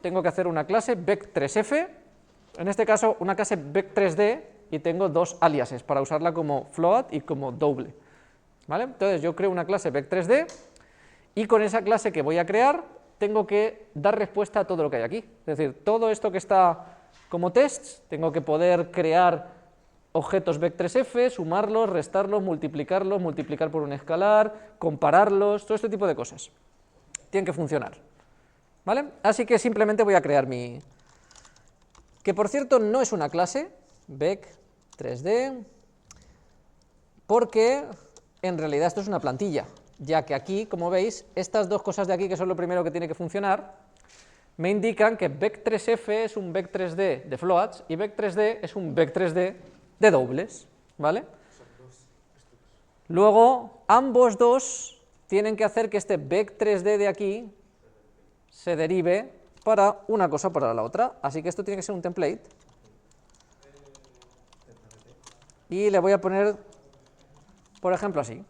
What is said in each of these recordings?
tengo que hacer una clase vec3f, en este caso una clase vec3d, y tengo dos aliases para usarla como float y como double, ¿vale? Entonces yo creo una clase vec3d, y con esa clase que voy a crear tengo que dar respuesta a todo lo que hay aquí, es decir, todo esto que está como tests, tengo que poder crear objetos vec3f, sumarlos, restarlos, multiplicarlos, multiplicar por un escalar, compararlos, todo este tipo de cosas. Tienen que funcionar, ¿vale? Así que simplemente voy a crear mi... que por cierto no es una clase, vec3d, porque en realidad esto es una plantilla, ya que aquí, como veis, estas dos cosas de aquí, que son lo primero que tiene que funcionar, me indican que vec3f es un vec3d de floats y vec3d es un vec3d de dobles, ¿vale? Luego, ambos dos tienen que hacer que este vec3d de aquí se derive para una cosa o para la otra, así que esto tiene que ser un template. Y le voy a poner, por ejemplo, así.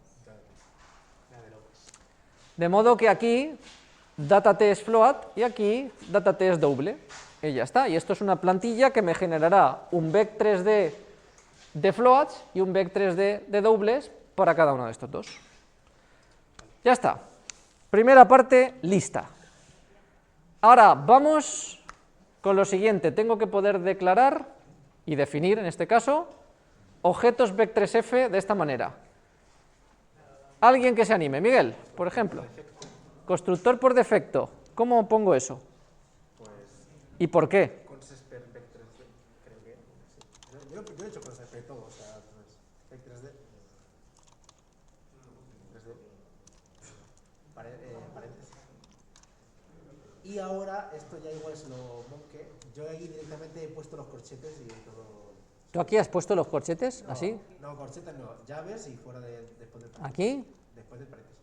De modo que aquí data-t es float y aquí data-t es doble. Y ya está. Y esto es una plantilla que me generará un vec3d de floats y un vec3d de dobles para cada uno de estos dos. Ya está. Primera parte lista. Ahora vamos con lo siguiente. Tengo que poder declarar y definir, en este caso, objetos vec3f de esta manera. Alguien que se anime. Miguel, por ejemplo. Constructor por defecto. ¿Cómo pongo eso? ¿Y por qué? Con Sesper vec3d, creo que. Sí. Yo he hecho con Sesper todo, o sea, vec3d. 3d. Paréntesis. Y ahora, esto ya igual es lo monque. Yo ahí directamente he puesto los corchetes y todo. ¿Tú aquí has puesto los corchetes? No, ¿Así? No, corchetes no. Llaves y fuera después del paréntesis. ¿Aquí? Después del paréntesis.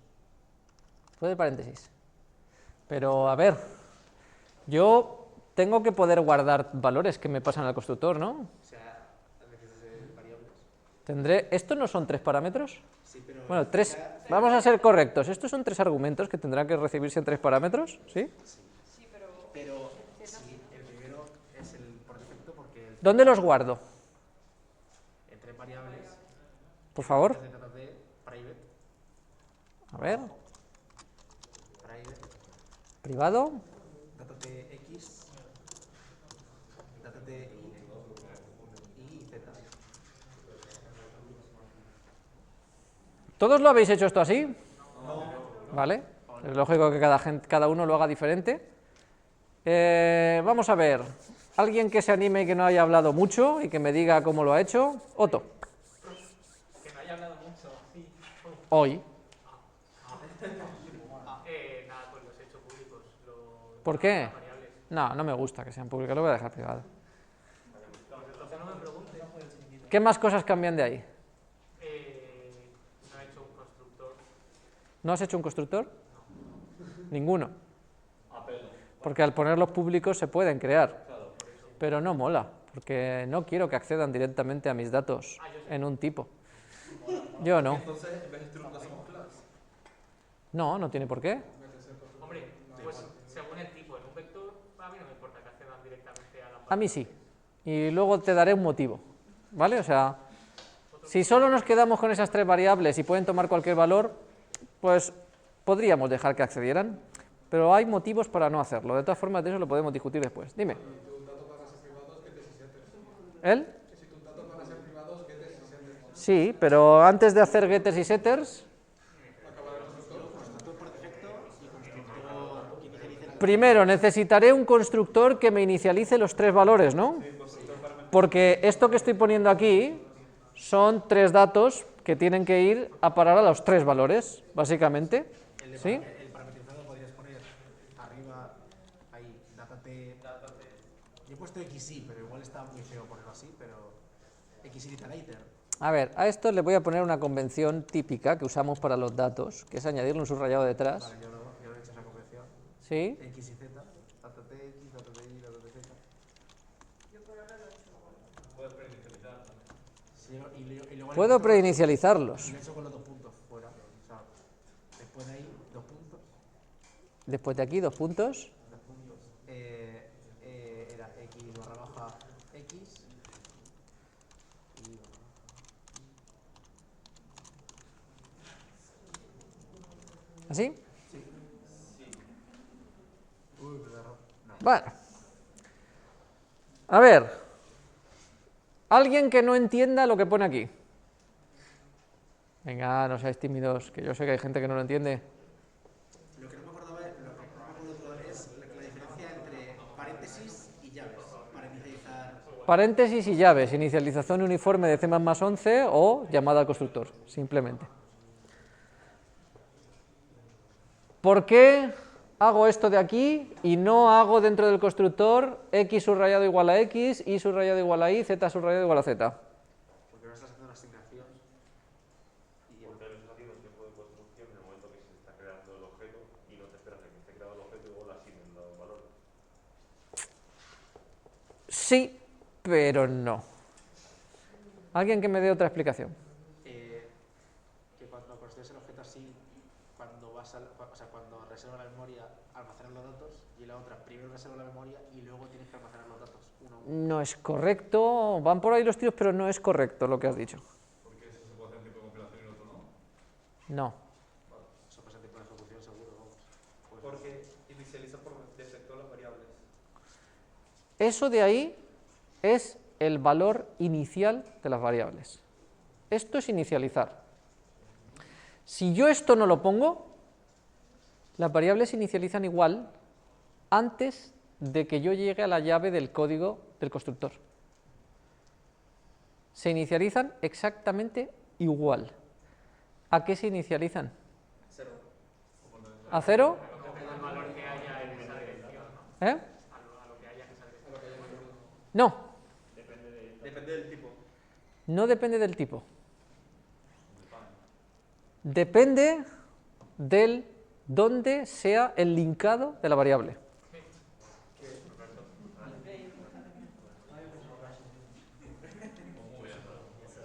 Después del paréntesis. Pero, a ver, yo tengo que poder guardar valores que me pasan al constructor, ¿no? O sea, a veces variables. Tendré... ¿Estos no son 3 parámetros? Sí, pero. Bueno, 3... Vamos a ser correctos. ¿Estos son 3 argumentos que tendrán que recibirse en 3 parámetros? ¿Sí? Sí, pero Sí, el primero es el por defecto porque. ¿Dónde los guardo? Entre variables. Por favor. De private. A ver. Private. Privado. Datat x. Datat y z. ¿Todos lo habéis hecho esto así? No. ¿Vale? Es lógico que cada uno lo haga diferente. Vamos a ver. Alguien que se anime y que no haya hablado mucho y que me diga cómo lo ha hecho. Otto. Que no haya hablado mucho, sí. Hoy. Nada, pues los he hecho públicos. ¿Por qué? Variables. No, no me gusta que sean públicos, lo voy a dejar privado. Entonces no me preguntes. ¿Qué más cosas cambian de ahí? No he hecho un constructor. ¿No has hecho un constructor? Ninguno. Porque al ponerlos públicos se pueden crear. Pero no mola, porque no quiero que accedan directamente a mis datos en un tipo. Yo no. Entonces, en vez de struct, lo hacemos class. No, no tiene por qué. Hombre, pues según el tipo, en un vector, a mí no me importa que accedan directamente a la A mí sí. Y luego te daré un motivo. ¿Vale? O sea, si solo nos quedamos con esas 3 variables y pueden tomar cualquier valor, pues podríamos dejar que accedieran. Pero hay motivos para no hacerlo. De todas formas, de eso lo podemos discutir después. Dime. ¿El? Sí, pero antes de hacer getters y setters, primero necesitaré un constructor que me inicialice los 3 valores, ¿no? Porque esto que estoy poniendo aquí son 3 datos que tienen que ir a parar a los 3 valores, básicamente. ¿Sí? El parametrizado podrías poner arriba, ahí, datat. Yo he puesto xy, pero igual está muy feo ponerlo así, pero xy iterator. A ver, a esto le voy a poner una convención típica que usamos para los datos, que es añadirle un subrayado detrás. Vale, yo no he hecho esa convención. ¿Sí? X y z, datat x, datat y, datat z. yo por ahora lo he hecho. Sí, y luego Puedo preinicializarlos. y lo he hecho con los 2 puntos fuera. O sea, después de ahí, 2 puntos. Después de aquí, 2 puntos. 2 puntos. ¿Así? Bueno. A ver. Alguien que no entienda lo que pone aquí. Venga, no seáis tímidos, que yo sé que hay gente que no lo entiende. Lo que no me acordaba es la diferencia entre paréntesis y llaves para inicializar. Paréntesis y llaves, inicialización uniforme de C++11 o llamada al constructor, simplemente. ¿Por qué hago esto de aquí y no hago dentro del constructor x subrayado igual a x, y subrayado igual a y, z subrayado igual a z? Porque no estás haciendo una asignación. Y porque no estás haciendo un tiempo de construcción en el momento que se está creando el objeto y no te esperas a que esté creado el objeto y luego le asignen los valores. Sí, pero no. ¿Alguien que me dé otra explicación? que cuando construyes el objeto así, cuando vas a, o sea, cuando reserva la memoria, almacenas los datos, y la otra, primero reserva la memoria y luego tienes que almacenar los datos uno a uno. No es correcto, van por ahí los tiros, pero no es correcto lo que has dicho. ¿Por qué eso se puede hacer en tiempo de compilación y el otro no? No. Eso pasa en tiempo de ejecución seguro, vamos. Pues, Porque inicializa por defecto las variables. Eso de ahí es el valor inicial de las variables. Esto es inicializar. Si yo esto no lo pongo, las variables se inicializan igual antes de que yo llegue a la llave del código del constructor. Se inicializan exactamente igual. ¿A qué se inicializan? Cero. ¿A 0? El valor que haya en esa dirección, ¿Eh? a lo que haya en esa dirección. No, Depende del tipo. no depende del tipo. Depende del dónde sea el linkado de la variable.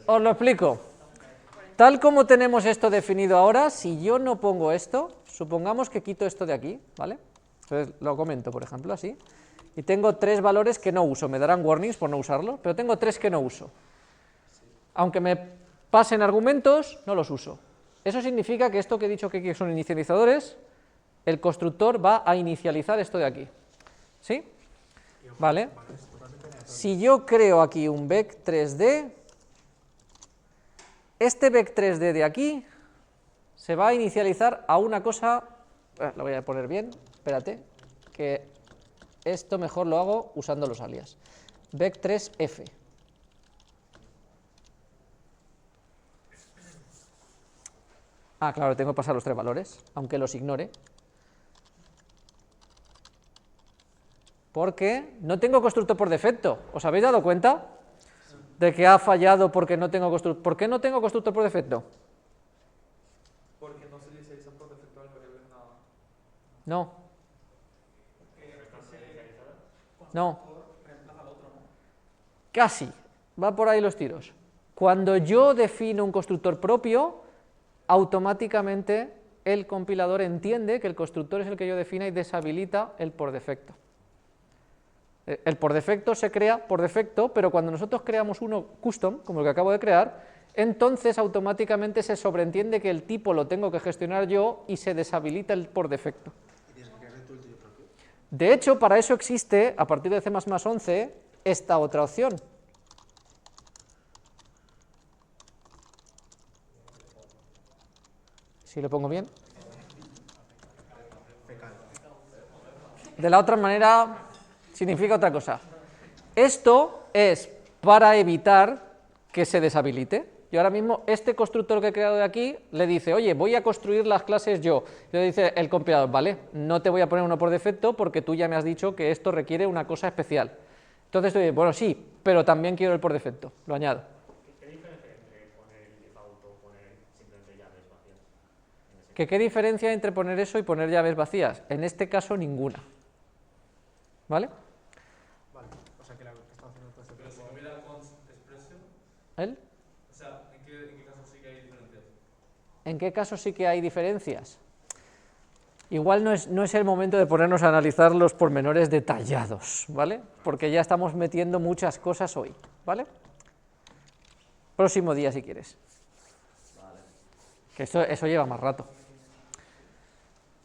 Os lo explico. Tal como tenemos esto definido ahora, si yo no pongo esto, supongamos que quito esto de aquí, ¿vale? Entonces lo comento, por ejemplo, así. Y tengo 3 valores que no uso, me darán warnings por no usarlo, pero tengo 3 que no uso. Aunque me pasen argumentos, no los uso. Eso significa que esto que he dicho que aquí son inicializadores, el constructor va a inicializar esto de aquí. ¿Sí? ¿Vale? Si yo creo aquí un vec 3D, este vec 3D de aquí se va a inicializar a una cosa, lo voy a poner bien, espérate, que esto mejor lo hago usando los alias. Vec 3F. Ah, claro, tengo que pasar los 3 valores, aunque los ignore. Porque no tengo constructor por defecto. ¿Os habéis dado cuenta de que ha fallado porque no tengo constructor? ¿Por qué no tengo constructor por defecto? Porque no se inicializa por defecto las variables nada. No. No. Casi. Va por ahí los tiros. Cuando yo defino un constructor propio, automáticamente el compilador entiende que el constructor es el que yo defina y deshabilita el por defecto. El por defecto se crea por defecto, pero cuando nosotros creamos uno custom, como el que acabo de crear, entonces automáticamente se sobreentiende que el tipo lo tengo que gestionar yo y se deshabilita el por defecto. ¿y tienes que crear tú el tuyo propio? De hecho, para eso existe, a partir de C++11, esta otra opción. ¿Sí lo pongo bien? De la otra manera, significa otra cosa. Esto es para evitar que se deshabilite. Yo ahora mismo, este constructor que he creado de aquí, le dice, oye, voy a construir las clases yo. Y le dice el compilador, vale, no te voy a poner uno por defecto porque tú ya me has dicho que esto requiere una cosa especial. Entonces tú dices, bueno, sí, pero también quiero el por defecto, lo añado. ¿Qué diferencia entre poner el default o poner simplemente llaves vacías? ¿Qué diferencia hay entre poner eso y poner llaves vacías? En este caso, ninguna. ¿Vale? Vale, o sea que la que está haciendo todo este Pero si tiempo. no hubiera const expression, ¿El? o sea, ¿en qué caso sí que hay diferencias? ¿En qué caso sí que hay diferencias? Igual no es el momento de ponernos a analizar los pormenores detallados, ¿vale? Porque ya estamos metiendo muchas cosas hoy, ¿vale? Próximo día si quieres. Que eso lleva más rato.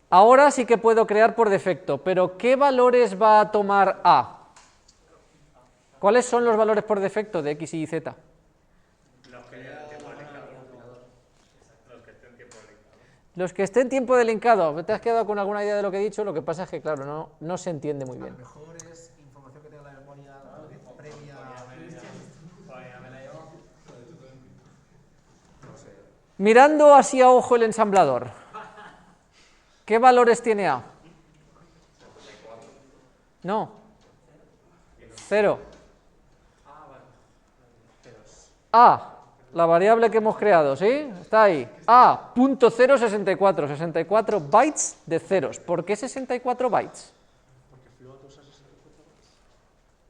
Ahora sí que puedo crear por defecto, pero ¿qué valores va a tomar A? ¿Cuáles son los valores por defecto de X, Y y Z? Los que llevan tiempo de linkado. Los que estén tiempo de linkado. Los que estén tiempo de linkado. ¿Te has quedado con alguna idea de lo que he dicho? Lo que pasa es que, claro, no se entiende muy A bien. lo mejor es información que tenga la memoria previa. No sé. Mirando así a ojo el ensamblador, ¿qué valores tiene A? No. 0. A, la variable que hemos creado, ¿sí? Está ahí. A, punto 064, 64 bytes de ceros. ¿Por qué 64 bytes? Porque float usa 64 bytes.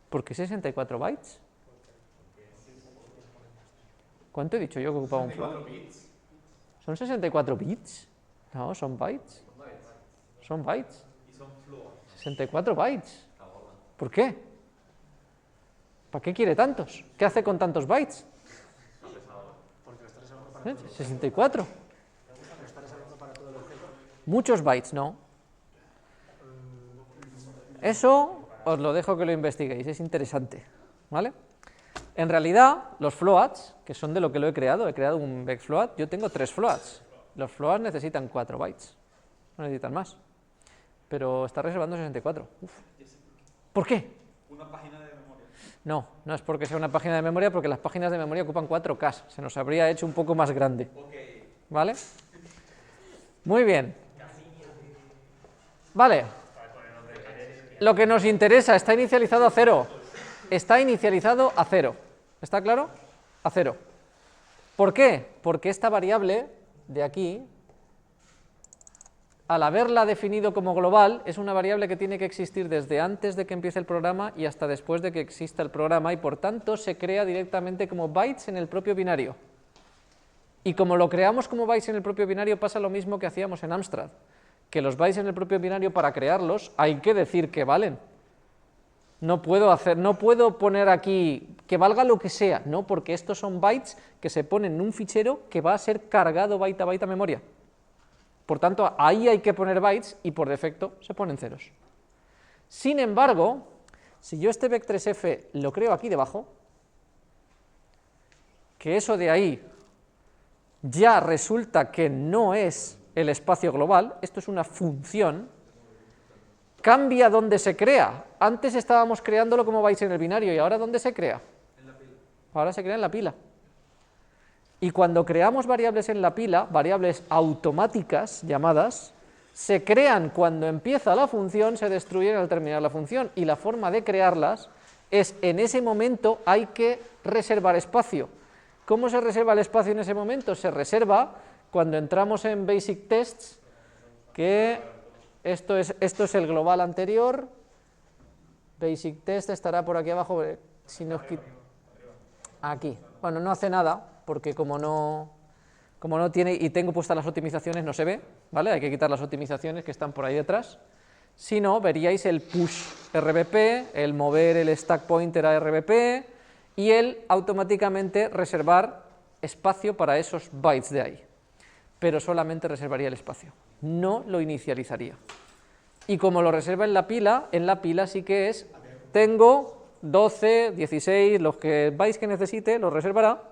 ¿Por qué 64 bytes? ¿Cuánto he dicho yo que ocupaba un float? ¿Son 64 bits? No, son bytes. Son bytes. 64 bytes. ¿Por qué? ¿Para qué quiere tantos? ¿Qué hace con tantos bytes? Porque lo está reservando para 64. lo está reservando para todo el objeto. Muchos bytes, no. Eso os lo dejo que lo investiguéis, es interesante, ¿vale? En realidad, los floats, que son de lo que lo he creado un vec float, yo tengo 3 floats. Los floats necesitan 4 bytes, no necesitan más. Pero está reservando 64. Uf. ¿Por qué? Una página de memoria. No, no es porque sea una página de memoria, porque las páginas de memoria ocupan 4K, se nos habría hecho un poco más grande. ¿Vale? Muy bien. Vale. Lo que nos interesa, está inicializado a 0. Está inicializado a 0. ¿Está claro? A 0. ¿Por qué? Porque esta variable de aquí, al haberla definido como global, es una variable que tiene que existir desde antes de que empiece el programa y hasta después de que exista el programa, y por tanto se crea directamente como bytes en el propio binario. Y como lo creamos como bytes en el propio binario, pasa lo mismo que hacíamos en Amstrad, que los bytes en el propio binario, para crearlos hay que decir que valen. No puedo poner aquí que valga lo que sea, no, porque estos son bytes que se ponen en un fichero que va a ser cargado byte a memoria. Por tanto, ahí hay que poner bytes y por defecto se ponen ceros. Sin embargo, si yo este vec3f lo creo aquí debajo, que eso de ahí ya resulta que no es el espacio global, esto es una función, cambia dónde se crea. Antes estábamos creándolo como bytes en el binario, ¿y ahora dónde se crea? En la pila. Ahora se crea en la pila. Y cuando creamos variables en la pila, variables automáticas llamadas, se crean cuando empieza la función, se destruyen al terminar la función, y la forma de crearlas es, en ese momento hay que reservar espacio. ¿Cómo se reserva el espacio en ese momento? Se reserva cuando entramos en Basic Tests, que esto es el global anterior. Basic Test estará por aquí abajo, si nos aquí. Bueno, no hace nada, porque como no tiene, y tengo puestas las optimizaciones, no se ve, ¿vale? Hay que quitar las optimizaciones que están por ahí detrás. Si no, veríais el push RBP, el mover el stack pointer a RBP, y el automáticamente reservar espacio para esos bytes de ahí. Pero solamente reservaría el espacio, no lo inicializaría. Y como lo reserva en la pila sí que es, tengo 12, 16, los bytes que necesite, los reservará,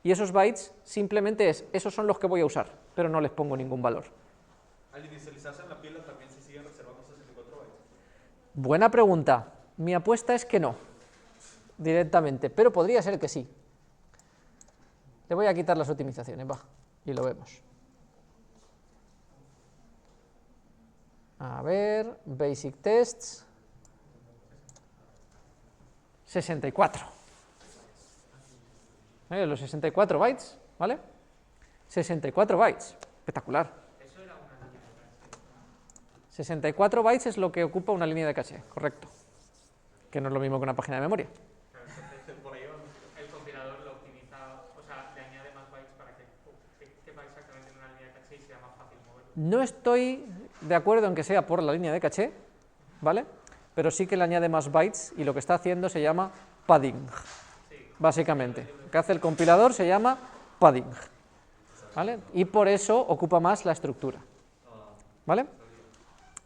y esos bytes simplemente esos son los que voy a usar, pero no les pongo ningún valor. Al inicializarse en la pila también se siguen reservando 64 bytes. Buena pregunta. Mi apuesta es que no, directamente, pero podría ser que sí. Le voy a quitar las optimizaciones, va, y lo vemos. A ver, Basic Tests, 64. Los 64 bytes, ¿vale? 64 bytes, espectacular. 64 bytes es lo que ocupa una línea de caché, correcto. Que no es lo mismo que una página de memoria. Por ello, el compilador lo optimiza, o sea, le añade más bytes para que quepa exactamente en una línea de caché y sea más fácil moverlo. No estoy de acuerdo en que sea por la línea de caché, ¿vale? Pero sí que le añade más bytes y lo que está haciendo se llama padding, básicamente. Lo que hace el compilador se llama padding, ¿vale? Y por eso ocupa más la estructura, ¿vale?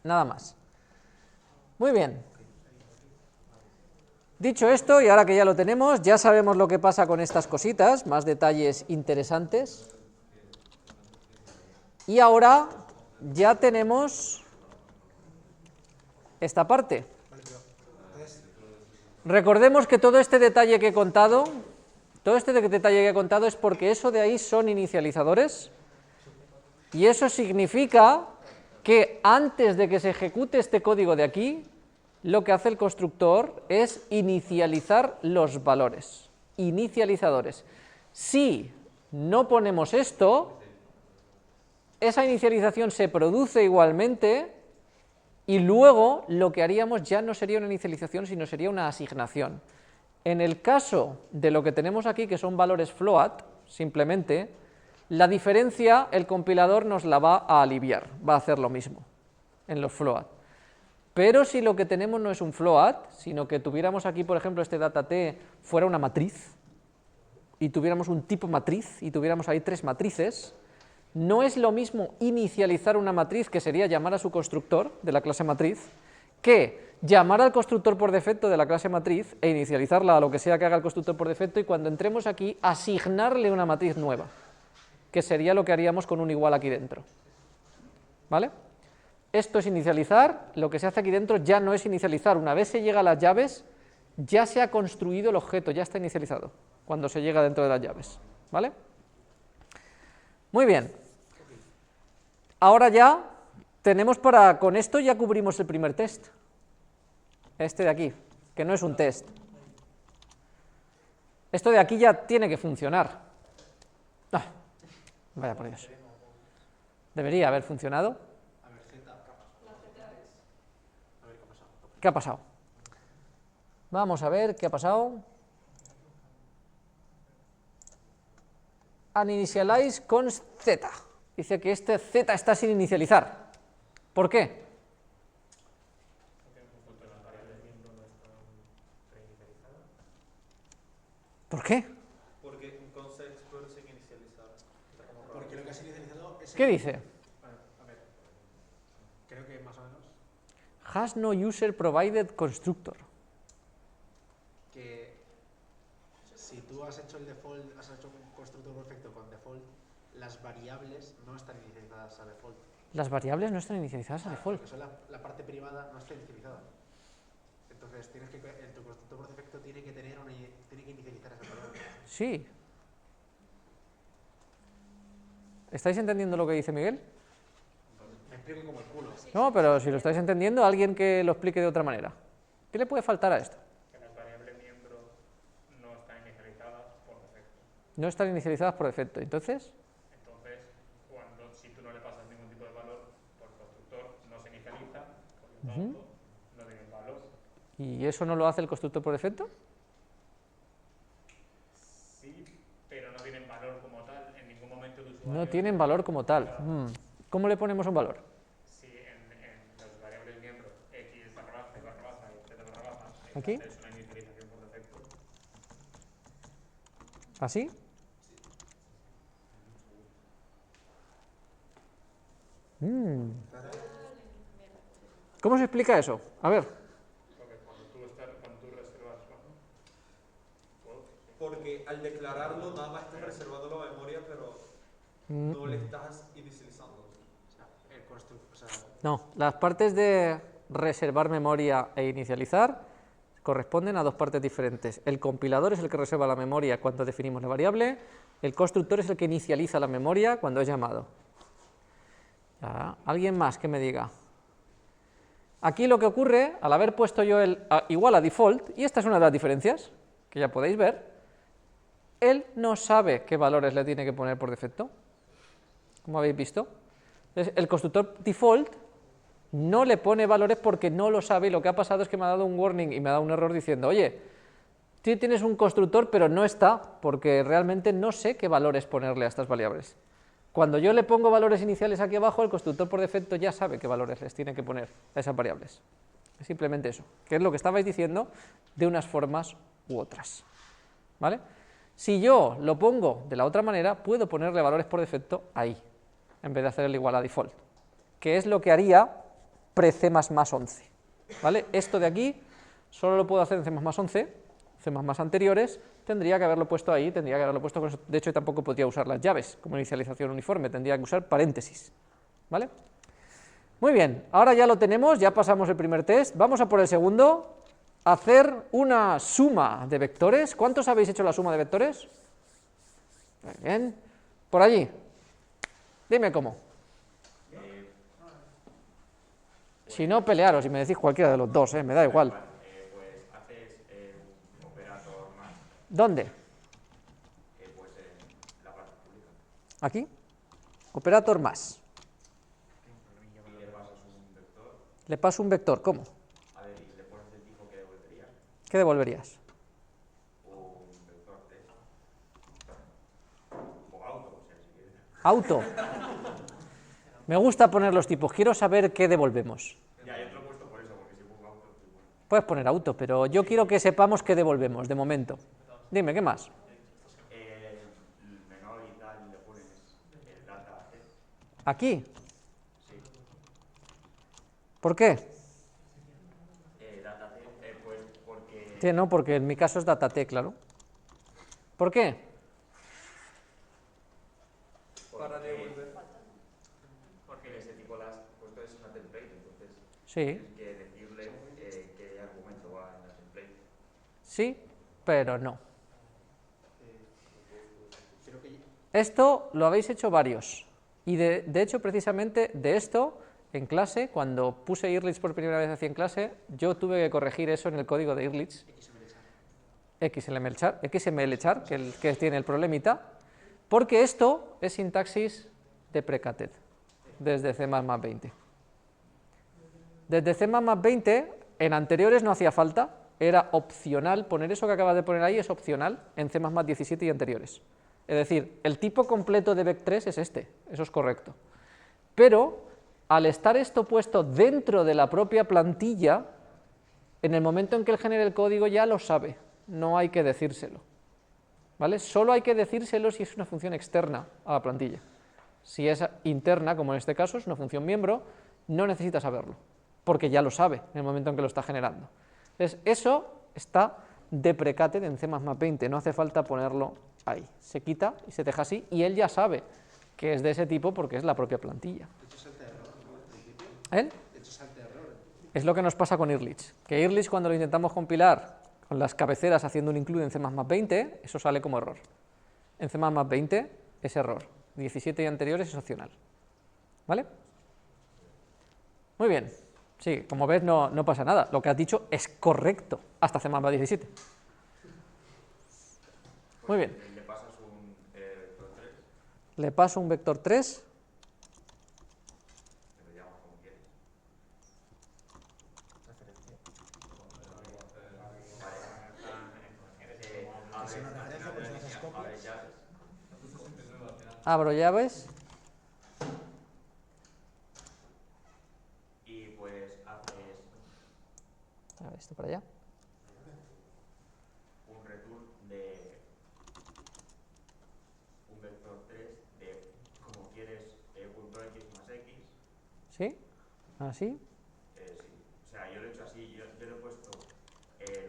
Nada más. Muy bien. Dicho esto, y ahora que ya lo tenemos, ya sabemos lo que pasa con estas cositas, más detalles interesantes. Y ahora ya tenemos esta parte. Recordemos que todo este detalle que he contado, es porque eso de ahí son inicializadores, y eso significa que antes de que se ejecute este código de aquí, lo que hace el constructor es inicializar los valores, inicializadores. Si no ponemos esto, esa inicialización se produce igualmente y luego lo que haríamos ya no sería una inicialización, sino sería una asignación. En el caso de lo que tenemos aquí, que son valores float, simplemente, la diferencia el compilador nos la va a aliviar, va a hacer lo mismo en los float. Pero si lo que tenemos no es un float, sino que tuviéramos aquí, por ejemplo, este data t fuera una matriz, y tuviéramos un tipo matriz, y tuviéramos ahí 3 matrices, no es lo mismo inicializar una matriz, que sería llamar a su constructor de la clase matriz, que llamar al constructor por defecto de la clase matriz e inicializarla a lo que sea que haga el constructor por defecto, y cuando entremos aquí, asignarle una matriz nueva, que sería lo que haríamos con un igual aquí dentro. ¿Vale? Esto es inicializar, lo que se hace aquí dentro ya no es inicializar, una vez se llega a las llaves, ya se ha construido el objeto, ya está inicializado, cuando se llega dentro de las llaves, ¿vale? Muy bien, ahora ya tenemos con esto ya cubrimos el primer test, este de aquí, que no es un test. Esto de aquí ya tiene que funcionar. Ah, vaya por Dios. Debería haber funcionado. ¿Qué ha pasado? Vamos a ver qué ha pasado. Uninitialize const z. Dice que este z está sin inicializar. ¿Por qué? ¿Por qué? Porque un concept explorer sin inicializar. Porque lo que has inicializado es... ¿Qué dice? A ver, creo que más o menos Has no user provided constructor. que si tú has hecho el default, has hecho un constructor perfecto con default, las variables no están inicializadas a default. Las variables no están inicializadas a default. Porque la parte privada no está inicializada. Entonces tienes que, tu constructor por defecto tiene que inicializar esa variable. Sí. ¿Estáis entendiendo lo que dice Miguel? Me explico como el culo. No, pero si lo estáis entendiendo, alguien que lo explique de otra manera. ¿Qué le puede faltar a esto? Que las variables miembro no están inicializadas por defecto. No están inicializadas por defecto. Entonces, Si tú no le pasas ningún tipo de valor, por constructor no se inicializa, por lo tanto, no tienen valor. ¿y eso no lo hace el constructor por defecto? Sí, pero no tienen valor como tal. En ningún momento el usuario... No tienen valor como tal. ¿Cómo le ponemos un valor? Si en las variables miembro x barra baja y z barra baja, ¿Aquí? es una inicialización por defecto. ¿Así? ¿Cómo se explica eso? A ver. Porque cuando tú reservas... Porque al declararlo nada más estás reservando la memoria, pero no le estás inicializando. No, las partes de reservar memoria e inicializar corresponden a dos partes diferentes. El compilador es el que reserva la memoria cuando definimos la variable, el constructor es el que inicializa la memoria cuando es llamado. Ya, ¿alguien más que me diga? Aquí lo que ocurre, al haber puesto yo el igual a default, y esta es una de las diferencias, que ya podéis ver, él no sabe qué valores le tiene que poner por defecto, como habéis visto. Entonces, el constructor default no le pone valores porque no lo sabe, y lo que ha pasado es que me ha dado un warning y me ha dado un error diciendo, oye, tú tienes un constructor pero no está, porque realmente no sé qué valores ponerle a estas variables. Cuando yo le pongo valores iniciales aquí abajo, el constructor por defecto ya sabe qué valores les tiene que poner a esas variables. Es simplemente eso, que es lo que estabais diciendo de unas formas u otras. ¿Vale? Si yo lo pongo de la otra manera, puedo ponerle valores por defecto ahí, en vez de hacer el igual a default, que es lo que haría pre-C++11, ¿vale? Esto de aquí solo lo puedo hacer en C++11, C++ anteriores, tendría que haberlo puesto ahí, tendría que haberlo puesto, de hecho tampoco podría usar las llaves como inicialización uniforme, tendría que usar paréntesis, ¿vale? Muy bien, ahora ya lo tenemos, ya pasamos el primer test, vamos a por el segundo, hacer una suma de vectores. ¿Cuántos habéis hecho la suma de vectores? Muy bien, por allí, dime cómo. Si no, pelearos y me decís cualquiera de los dos, me da igual. Pues haces un operator más, ¿Dónde? pues en la parte pública. Aquí, operator más. Y le pasas un vector, Le paso un vector, ¿cómo? a ver, y le pones el tipo que devolverías, ¿Qué devolverías? un vector test, o auto, o sea, si quieres. Auto. Me gusta poner los tipos, quiero saber qué devolvemos. Ya, yo te lo he puesto por eso, porque si pongo auto, pues bueno. Puedes poner auto, pero yo quiero que sepamos qué devolvemos, de momento. Dime, ¿qué más? El menor y tal, le pones el data test, Aquí. sí. ¿Por qué? Data test, pues porque... Sí, no, porque en mi caso es datat, claro. ¿Por qué? Para devolver. Porque ese tipo las puesto es una template, entonces Sí, tienes que decirle qué argumento va en la template. sí, pero no. Creo que Esto lo habéis hecho varios. Y de hecho, precisamente de esto, en clase, cuando puse Irlitz por primera vez así en clase, yo tuve que corregir eso en el código de Irlitz. XMLchar, que tiene el problemita, porque esto es sintaxis deprecated, desde C++20. Desde C++20, en anteriores no hacía falta, era opcional, poner eso que acabas de poner ahí es opcional en C++17 y anteriores. Es decir, el tipo completo de vec3 es este, eso es correcto. Pero, al estar esto puesto dentro de la propia plantilla, en el momento en que él genere el código ya lo sabe, no hay que decírselo, ¿vale? Solo hay que decírselo si es una función externa a la plantilla. Si es interna, como en este caso, es una función miembro, no necesita saberlo, porque ya lo sabe en el momento en que lo está generando. Entonces, eso está deprecated en C++20, no hace falta ponerlo ahí. Se quita y se deja así, y él ya sabe que es de ese tipo porque es la propia plantilla. de hecho salta error, ¿no? Al principio. ¿Eh? De hecho salta error. Es lo que nos pasa con Irlitz, que Irlitz cuando lo intentamos compilar con las cabeceras haciendo un include en C++20, eso sale como error. En C++20 es error, 17 y anteriores es opcional. ¿Vale? Muy bien. Sí, como ves no pasa nada, lo que has dicho es correcto hasta C++17. Muy bien. Le pasas un vector 3, Le paso un vector 3. que lo llamas como quieres. Abro llaves. Y pues haces A ver, esto para allá. un return de un vector 3 de como quieres punto x más x. ¿Sí? ¿Así? Sí. O sea, yo lo he hecho así, yo le he puesto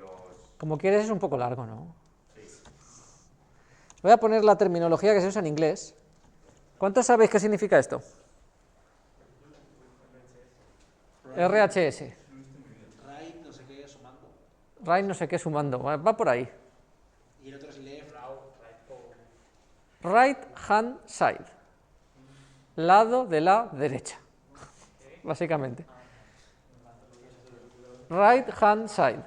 los... Como quieres es un poco largo, ¿no? Sí. Voy a poner la terminología que se usa en inglés. ¿Cuántos sabéis qué significa esto? RHS. Right, no sé qué, sumando. Right no sé qué sumando, va por ahí. Y el otro es left. Right hand side. Lado de la derecha. Básicamente. Right hand side.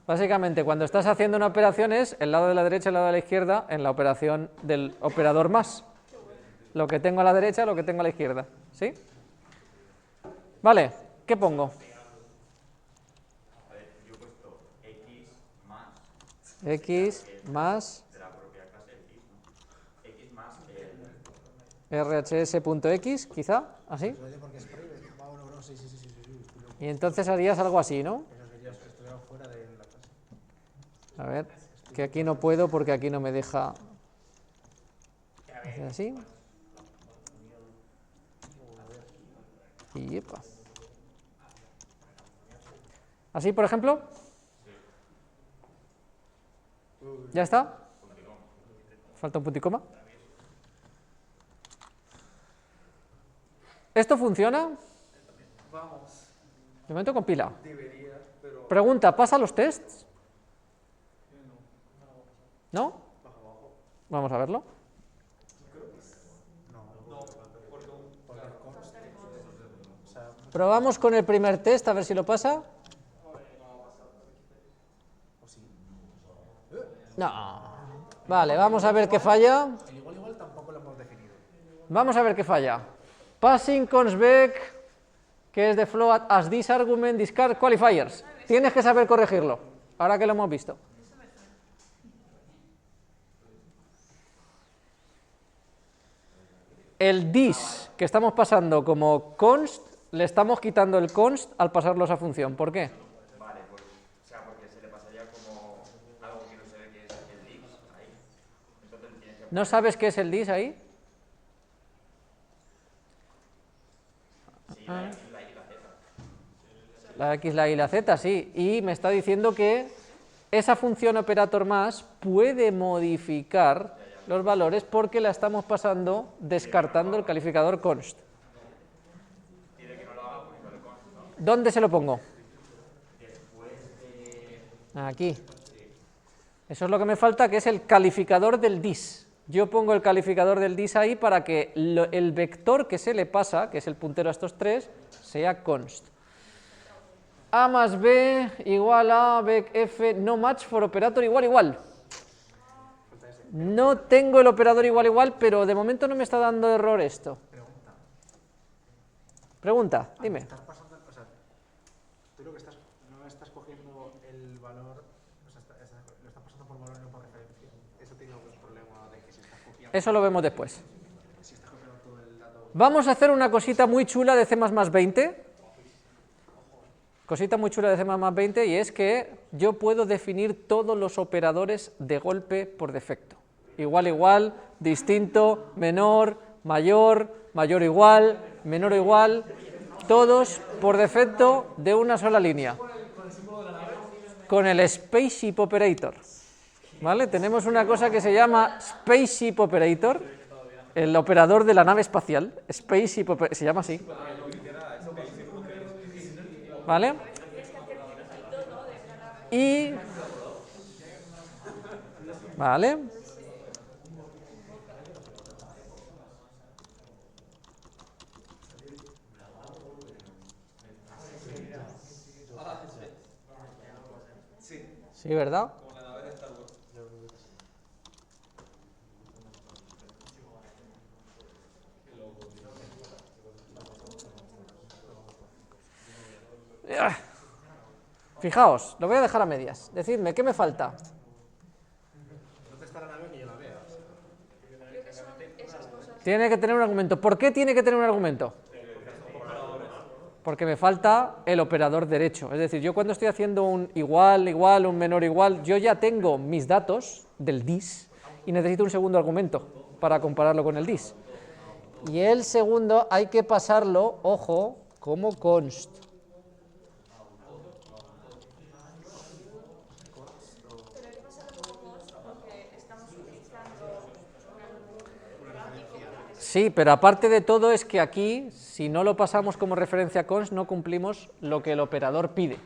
Básicamente, cuando estás haciendo una operación es el lado de la derecha y el lado de la izquierda en la operación del operador más. Lo que tengo a la derecha, lo que tengo a la izquierda. ¿Sí? Vale, ¿qué pongo? A ver, yo he puesto x más X más de la propia clase x, ¿no? X más rhs.x, quizá, así. Porque es private. No, no, sí. Y entonces harías algo así, ¿no? Eso sería que estuviera fuera de la clase. A ver, que aquí no puedo porque aquí no me deja hacer así. Y epa. ¿Así, por ejemplo? ¿Ya está? Falta un punto y coma. ¿Esto funciona? Vamos, De momento compila. debería, pero Pregunta, ¿pasa los tests? ¿No? Vamos a verlo. Probamos con el primer test a ver si lo pasa. No. Vale, vamos a ver qué falla. El igual tampoco lo hemos definido. Vamos a ver qué falla. Passing const vec, que es de float as this argument, discard qualifiers. Tienes que saber corregirlo, ahora que lo hemos visto. El this que estamos pasando como const, le estamos quitando el const al pasarlo a esa función. ¿Por qué? Vale, pues, o sea, porque se le pasaría como algo que no se ve que es el div ahí. Entonces tienes que... ¿No sabes qué es el this ahí? Sí, la X, la Y, la Z. La X, la Y, la Z, sí. Y me está diciendo que esa función operator más puede modificar los valores porque la estamos pasando descartando el calificador const. ¿Dónde se lo pongo? Aquí. Eso es lo que me falta, que es el calificador del dis. Yo pongo el calificador del dis ahí para que el vector que se le pasa, que es el puntero a estos tres, sea const. A más b igual a vec f no match for operator igual igual. No tengo el operador igual igual, pero de momento no me está dando error esto. Pregunta, dime. Estás pasando, o sea, tú lo que estás, no estás cogiendo el valor, o sea, lo estás pasando por valor y no por referencia. Eso tiene algún problema de que si estás copiando, Eso lo vemos después. si estás copiando todo el dato. Vamos a hacer una cosita muy chula de C++20. Cosita muy chula de C++20 y es que yo puedo definir todos los operadores de golpe por defecto. Igual, igual, distinto, menor, mayor, mayor igual, menor o igual, todos por defecto de una sola línea. Con el Spaceship Operator. ¿Vale? Tenemos una cosa que se llama Spaceship Operator, el operador de la nave espacial. Spaceship Operator, se llama así. ¿Vale? Y... ¿Vale? Sí, ¿verdad? Fijaos, lo voy a dejar a medias. Decidme, ¿qué me falta? No está la nave ni yo la veo. Creo que son esas cosas. Tiene que tener un argumento. ¿Por qué tiene que tener un argumento? Porque me falta el operador derecho. Es decir, yo cuando estoy haciendo un igual, igual, un menor igual, yo ya tengo mis datos del dis y necesito un segundo argumento para compararlo con el dis. Y el segundo hay que pasarlo, ojo, como const. Pero hay que pasarlo como const porque estamos utilizando Sí, pero aparte de todo es que aquí, si no lo pasamos como referencia const, no cumplimos lo que el operador pide.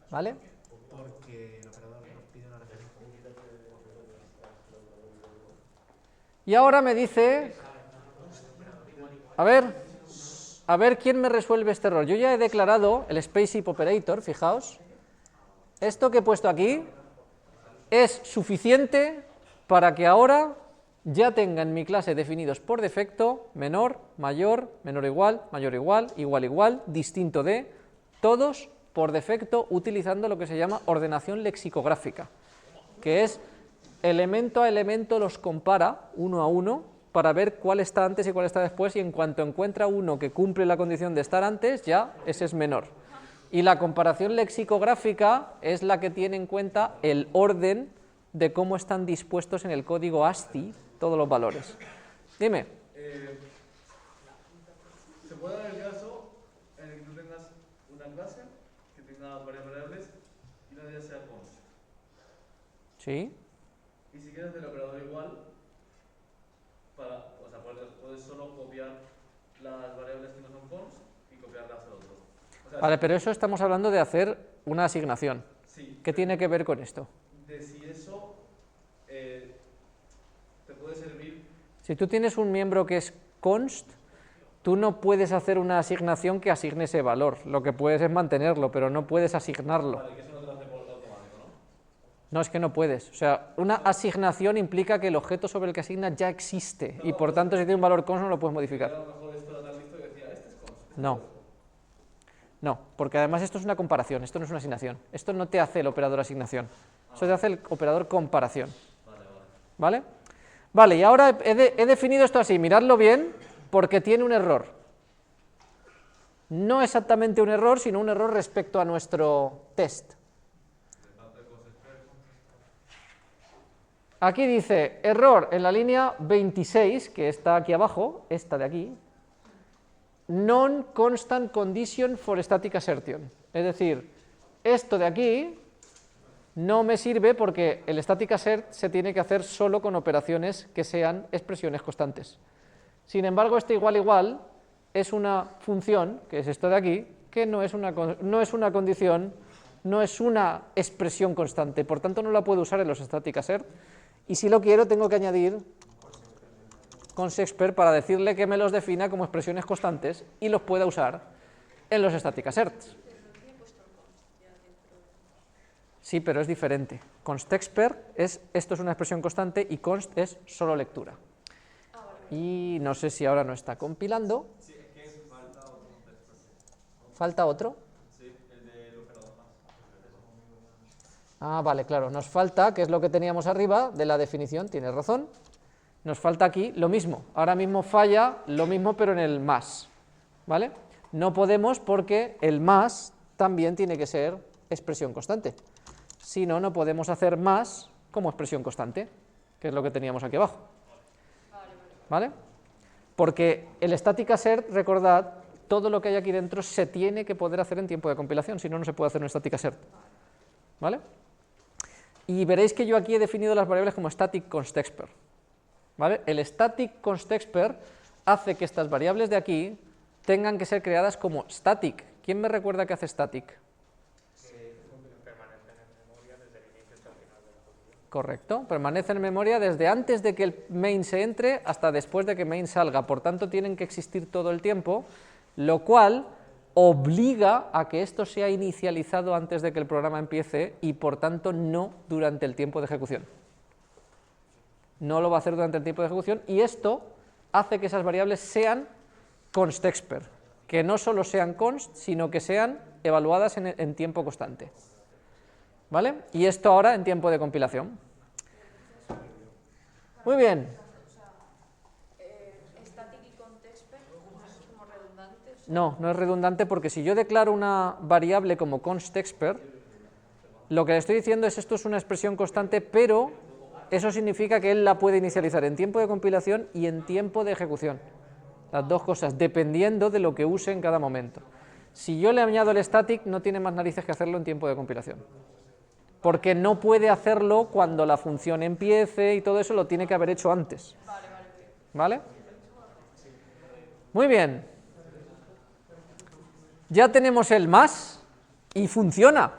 ¿Vale? Porque el operador nos pide una referencia. Y ahora me dice, a ver quién me resuelve este error. Yo ya he declarado el Spaceship Operator, fijaos. Esto que he puesto aquí es suficiente para que ahora ya tenga en mi clase definidos por defecto menor, mayor, menor o igual, mayor o igual, igual igual, distinto de, todos por defecto utilizando lo que se llama ordenación lexicográfica, que es elemento a elemento los compara uno a uno para ver cuál está antes y cuál está después, y en cuanto encuentra uno que cumple la condición de estar antes, ya ese es menor. Y la comparación lexicográfica es la que tiene en cuenta el orden de cómo están dispuestos en el código ASCII todos los valores. Dime. ¿Se puede dar el caso en el que tú tengas una clase asignadas varias variables y una de ellas sea const. ¿Sí? Y si quieres hacer el operador igual, o sea, puedes solo copiar las variables que no son const y copiarlas al otro. O sea, Vale, pero eso estamos hablando de hacer una asignación. sí, ¿Qué tiene que ver con esto? de si eso te puede servir. Si tú tienes un miembro que es const, tú no puedes hacer una asignación que asigne ese valor. Lo que puedes es mantenerlo, pero no puedes asignarlo. Vale, que eso no te lo hace por automático, ¿no? No, es que no puedes. O sea, una asignación implica que el objeto sobre el que asignas ya existe y por tanto si tiene un valor const no lo puedes A modificar. lo mejor esto era tan listo que decía, este es const. No. No, porque además esto es una comparación, esto no es una asignación. Esto no te hace el operador asignación. Eso te hace el operador comparación. ¿Vale? Vale, y ahora he definido esto así, miradlo bien, porque tiene un error. No exactamente un error, sino un error respecto a nuestro test. Aquí dice, error en la línea 26, que está aquí abajo, esta de aquí, non-constant condition for static assertion. Es decir, esto de aquí no me sirve porque el static assert se tiene que hacer solo con operaciones que sean expresiones constantes. Sin embargo, este igual es una función, que es esto de aquí, que no es una condición, no es una expresión constante, por tanto no la puedo usar en los static assert, y si lo quiero tengo que añadir constExpr para decirle que me los defina como expresiones constantes y los pueda usar en los static asserts. Sí, pero es diferente. constExpr esto es una expresión constante y const es solo lectura. Y no sé si ahora no está compilando. Sí, es que falta otro contexto. ¿Falta otro? Sí, el del operador más. Ah, vale, claro, nos falta, que es lo que teníamos arriba de la definición, tienes razón. Nos falta aquí lo mismo. Ahora mismo falla lo mismo, pero en el más. ¿Vale? No podemos porque el más también tiene que ser expresión constante. Si no, no podemos hacer más como expresión constante, que es lo que teníamos aquí abajo. ¿Vale? Porque el static assert, recordad, todo lo que hay aquí dentro se tiene que poder hacer en tiempo de compilación, si no, no se puede hacer un static assert. ¿Vale? Y veréis que yo aquí he definido las variables como static constExpr. ¿Vale? El static constExpr hace que estas variables de aquí tengan que ser creadas como static. ¿Quién me recuerda que hace static? Correcto, permanece en memoria desde antes de que el main se entre hasta después de que main salga, por tanto tienen que existir todo el tiempo, lo cual obliga a que esto sea inicializado antes de que el programa empiece y por tanto no durante el tiempo de ejecución. No lo va a hacer durante el tiempo de ejecución y esto hace que esas variables sean constExpr, que no solo sean const, sino que sean evaluadas en tiempo constante. ¿Vale? Y esto ahora en tiempo de compilación. Muy bien. Static y constExpr no es como redundante. No, no es redundante porque si yo declaro una variable como constExpr, lo que le estoy diciendo es esto es una expresión constante, pero eso significa que él la puede inicializar en tiempo de compilación y en tiempo de ejecución. Las dos cosas, dependiendo de lo que use en cada momento. Si yo le añado el static, no tiene más narices que hacerlo en tiempo de compilación. Porque no puede hacerlo cuando la función empiece y todo eso lo tiene que haber hecho antes. ¿Vale? Muy bien. Ya tenemos el más y funciona.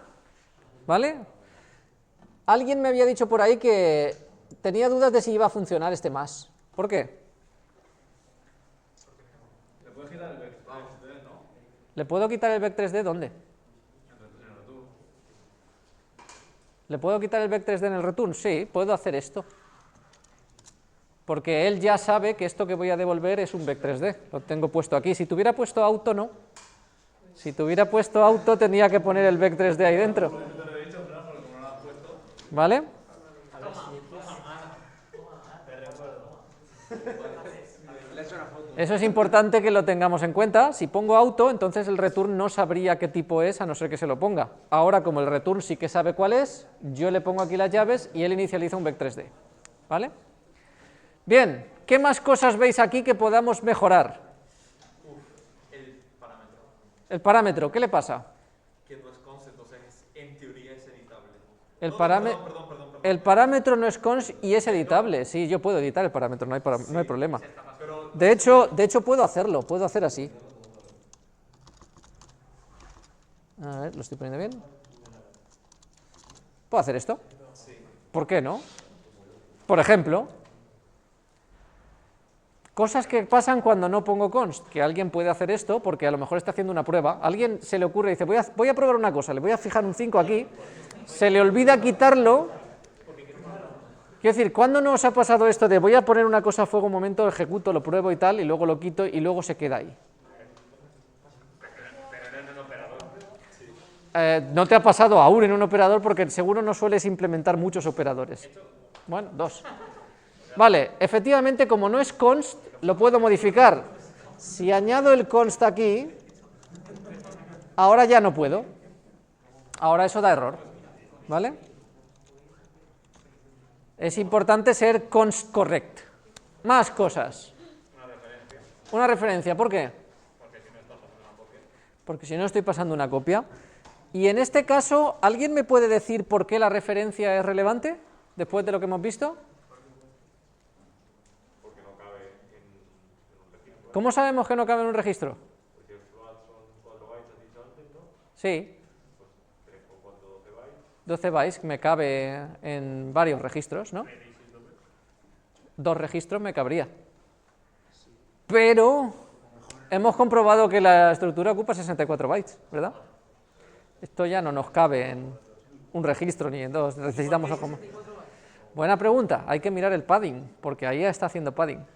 ¿Vale? Alguien me había dicho por ahí que tenía dudas de si iba a funcionar este más. ¿Por qué? Le puedes quitar el vec3d, ¿no? ¿Le puedo quitar el vec3d dónde? ¿Le puedo quitar el vec3d en el return? Sí, puedo hacer esto. Porque él ya sabe que esto que voy a devolver es un vec3d. Lo tengo puesto aquí. Si tuviera puesto auto, no. Si tuviera puesto auto, tenía que poner el vec3d ahí dentro. ¿Vale? Eso es importante que lo tengamos en cuenta. Si pongo auto, entonces el return no sabría qué tipo es, a no ser que se lo ponga. Ahora, como el return sí que sabe cuál es, yo le pongo aquí las llaves y él inicializa un vec3d. ¿Vale? Bien, ¿qué más cosas veis aquí que podamos mejorar? El parámetro. El parámetro, ¿qué le pasa? Que no es concept El parámetro no es const y es editable. Sí, yo puedo editar el parámetro, no hay problema. De hecho puedo hacerlo, puedo hacer así. A ver, ¿lo estoy poniendo bien? ¿Puedo hacer esto? ¿Por qué no? Por ejemplo, cosas que pasan cuando no pongo const, que alguien puede hacer esto porque a lo mejor está haciendo una prueba, a alguien se le ocurre y dice, voy a probar una cosa, le voy a fijar un 5 aquí, se le olvida quitarlo. Quiero decir, ¿cuándo no os ha pasado esto de voy a poner una cosa a fuego un momento, ejecuto, lo pruebo y tal, y luego lo quito y luego se queda ahí? No te ha pasado aún en un operador porque seguro no sueles implementar muchos operadores. Bueno, 2. Vale, efectivamente como no es const, lo puedo modificar. Si añado el const aquí, ahora ya no puedo. Ahora eso da error, ¿vale? Es importante ser const correct. Más cosas. Una referencia, ¿por qué? Porque si no estoy pasando una copia. Y en este caso, ¿alguien me puede decir por qué la referencia es relevante? Después de lo que hemos visto. Porque no cabe en un registro. ¿Cómo sabemos que no cabe en un registro? Porque el float son 4 bytes, has dicho antes, ¿no? Sí. Pues 3 por 4, 12 bytes. 12 bytes me cabe en varios registros, ¿no? 2 registros me cabría. Pero hemos comprobado que la estructura ocupa 64 bytes, ¿verdad? Esto ya no nos cabe en un registro ni en 2, necesitamos algo más. Buena pregunta, hay que mirar el padding, porque ahí está haciendo padding.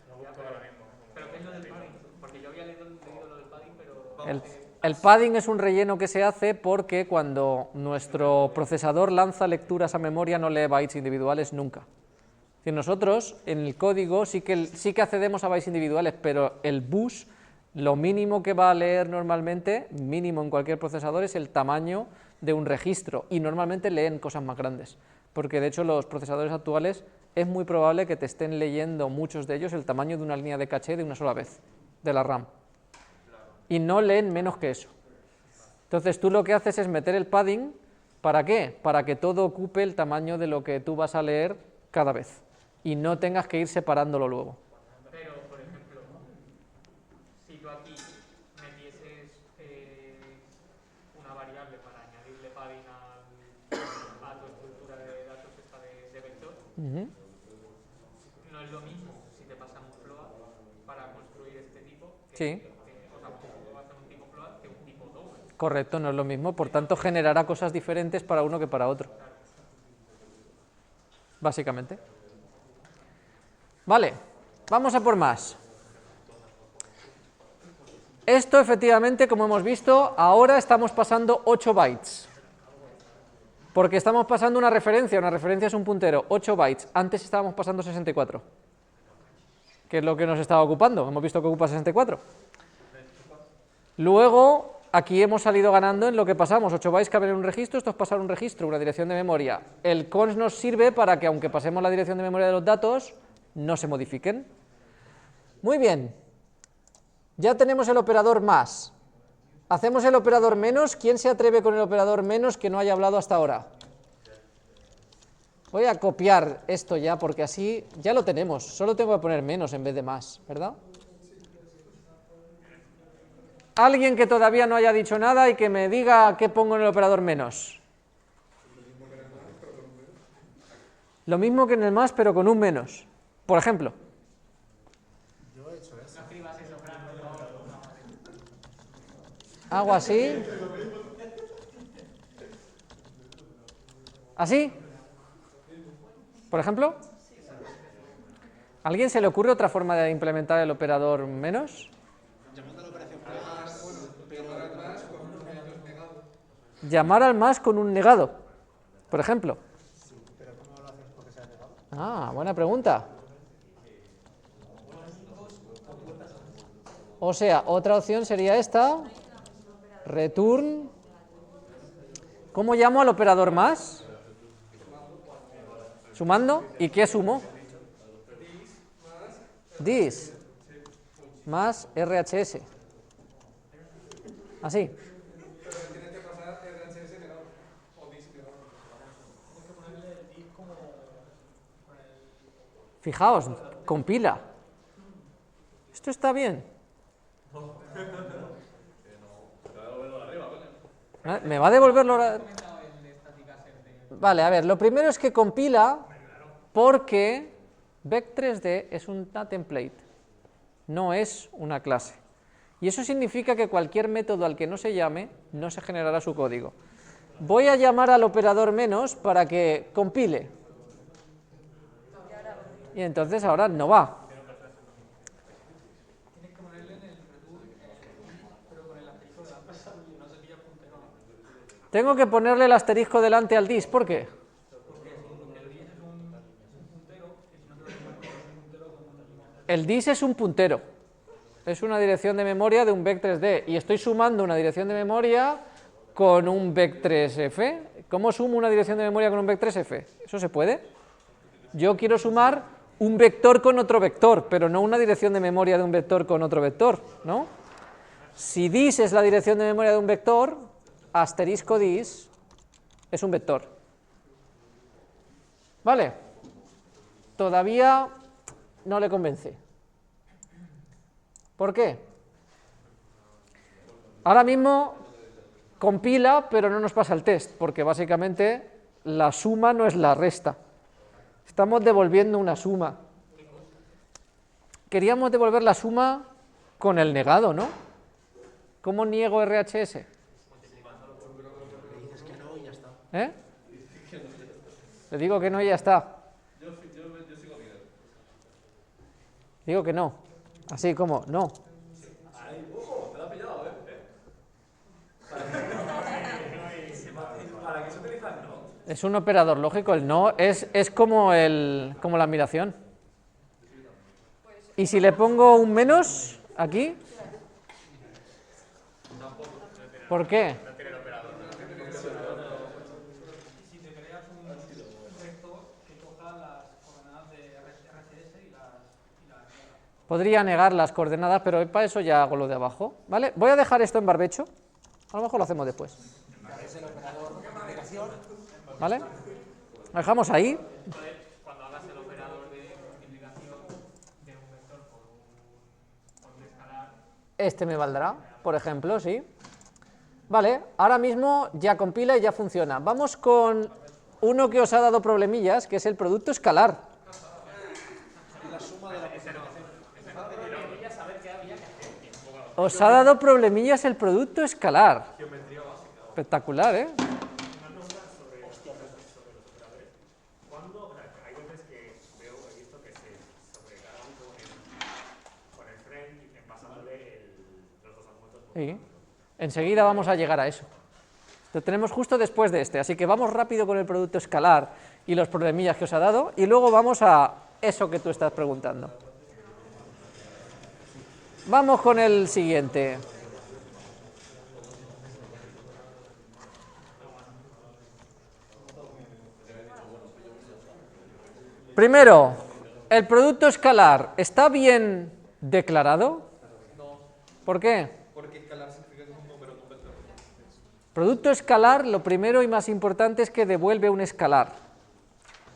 ¿Pero qué es lo del padding? Porque yo había leído lo del padding, pero... El padding es un relleno que se hace porque cuando nuestro procesador lanza lecturas a memoria no lee bytes individuales nunca. Es decir, nosotros en el código sí que accedemos a bytes individuales, pero el bus, lo mínimo que va a leer normalmente, mínimo en cualquier procesador, es el tamaño de un registro, y normalmente leen cosas más grandes, porque de hecho los procesadores actuales es muy probable que te estén leyendo muchos de ellos el tamaño de una línea de caché de una sola vez, de la RAM, y no leen menos que eso. Entonces tú lo que haces es meter el padding, ¿para qué? Para que todo ocupe el tamaño de lo que tú vas a leer cada vez, y no tengas que ir separándolo luego. Pero, por ejemplo, si tú aquí metieses una variable para añadirle padding a tu estructura de datos esta de vector, no es lo mismo si te pasan un float para construir este tipo, Sí. o sea, tú vas a un tipo float que un tipo double. Correcto, no es lo mismo, por tanto generará cosas diferentes para uno que para otro. Básicamente. Vale, vamos a por más. Esto efectivamente, como hemos visto, ahora estamos pasando 8 bytes. Porque estamos pasando una referencia es un puntero, 8 bytes, antes estábamos pasando 64. Que es lo que nos estaba ocupando, hemos visto que ocupa 64. Luego, aquí hemos salido ganando en lo que pasamos, 8 bytes caben en un registro, esto es pasar un registro, una dirección de memoria. El const nos sirve para que aunque pasemos la dirección de memoria de los datos, no se modifiquen. Muy bien, ya tenemos el operador más. Hacemos el operador menos. ¿Quién se atreve con el operador menos que no haya hablado hasta ahora? Voy a copiar esto ya porque así ya lo tenemos, solo tengo que poner menos en vez de más, ¿verdad? Alguien que todavía no haya dicho nada y que me diga qué pongo en el operador menos. Lo mismo que en el más, pero con un menos. Por ejemplo. Hago así. ¿Así? Por ejemplo. ¿A alguien se le ocurre otra forma de implementar el operador menos? Llamar al más con un negado, por ejemplo. Ah, buena pregunta. O sea, otra opción sería esta. Return. ¿Cómo llamo al operador más? ¿Sumando? ¿Y qué sumo? This más RHS. Así. Fijaos, compila. ¿Esto está bien? ¿Me va a devolverlo? Vale, a ver, lo primero es que compila porque Vec3D es una template, no es una clase. Y eso significa que cualquier método al que no se llame, no se generará su código. Voy a llamar al operador menos para que compile. Y entonces ahora no va. Tengo que ponerle el asterisco delante al dis, ¿por qué? El dis es un puntero, es una dirección de memoria de un vec3d, y estoy sumando una dirección de memoria con un vec3f. ¿Cómo sumo una dirección de memoria con un vec3f? ¿Eso se puede? Yo quiero sumar un vector con otro vector, pero no una dirección de memoria de un vector con otro vector, ¿no? Si dis es la dirección de memoria de un vector, asterisco dis es un vector. ¿Vale? Todavía no le convence. ¿Por qué? Ahora mismo compila, pero no nos pasa el test, porque básicamente la suma no es la resta. Estamos devolviendo una suma. Queríamos devolver la suma con el negado, ¿no? ¿Cómo niego RHS? Le dices que no y ya está. ¿Eh? Le digo que no y ya está. Yo sigo Miguel. Digo que no. Así como, no. Ahí, te la has pillado, ¿Para qué se utiliza el no? Es un operador lógico, el no es como la admiración. Y si le pongo un menos aquí, ¿por qué? Si te creas un vector que coja las coordenadas de RCS y las Podría negar las coordenadas, pero para eso ya hago lo de abajo, ¿vale? Voy a dejar esto en barbecho, a lo mejor lo hacemos después. ¿Vale? Lo dejamos ahí. Cuando hagas el operador de multiplicación de un vector por un escalar. Este me valdrá, por ejemplo, sí. Vale, ahora mismo ya compila y ya funciona. Vamos con uno que os ha dado problemillas, que es el producto escalar. Os ha dado problemillas el producto escalar. Espectacular, ¿eh? Hay veces que he visto que se sobrecargan con el frame y pasándole los dos argumentos. Sí. Enseguida vamos a llegar a eso. Lo tenemos justo después de este, así que vamos rápido con el producto escalar y los problemillas que os ha dado, y luego vamos a eso que tú estás preguntando. Vamos con el siguiente. Primero, ¿el producto escalar está bien declarado? ¿Por qué? Porque escalar significa que es un número, no un vector. Producto escalar, lo primero y más importante es que devuelve un escalar.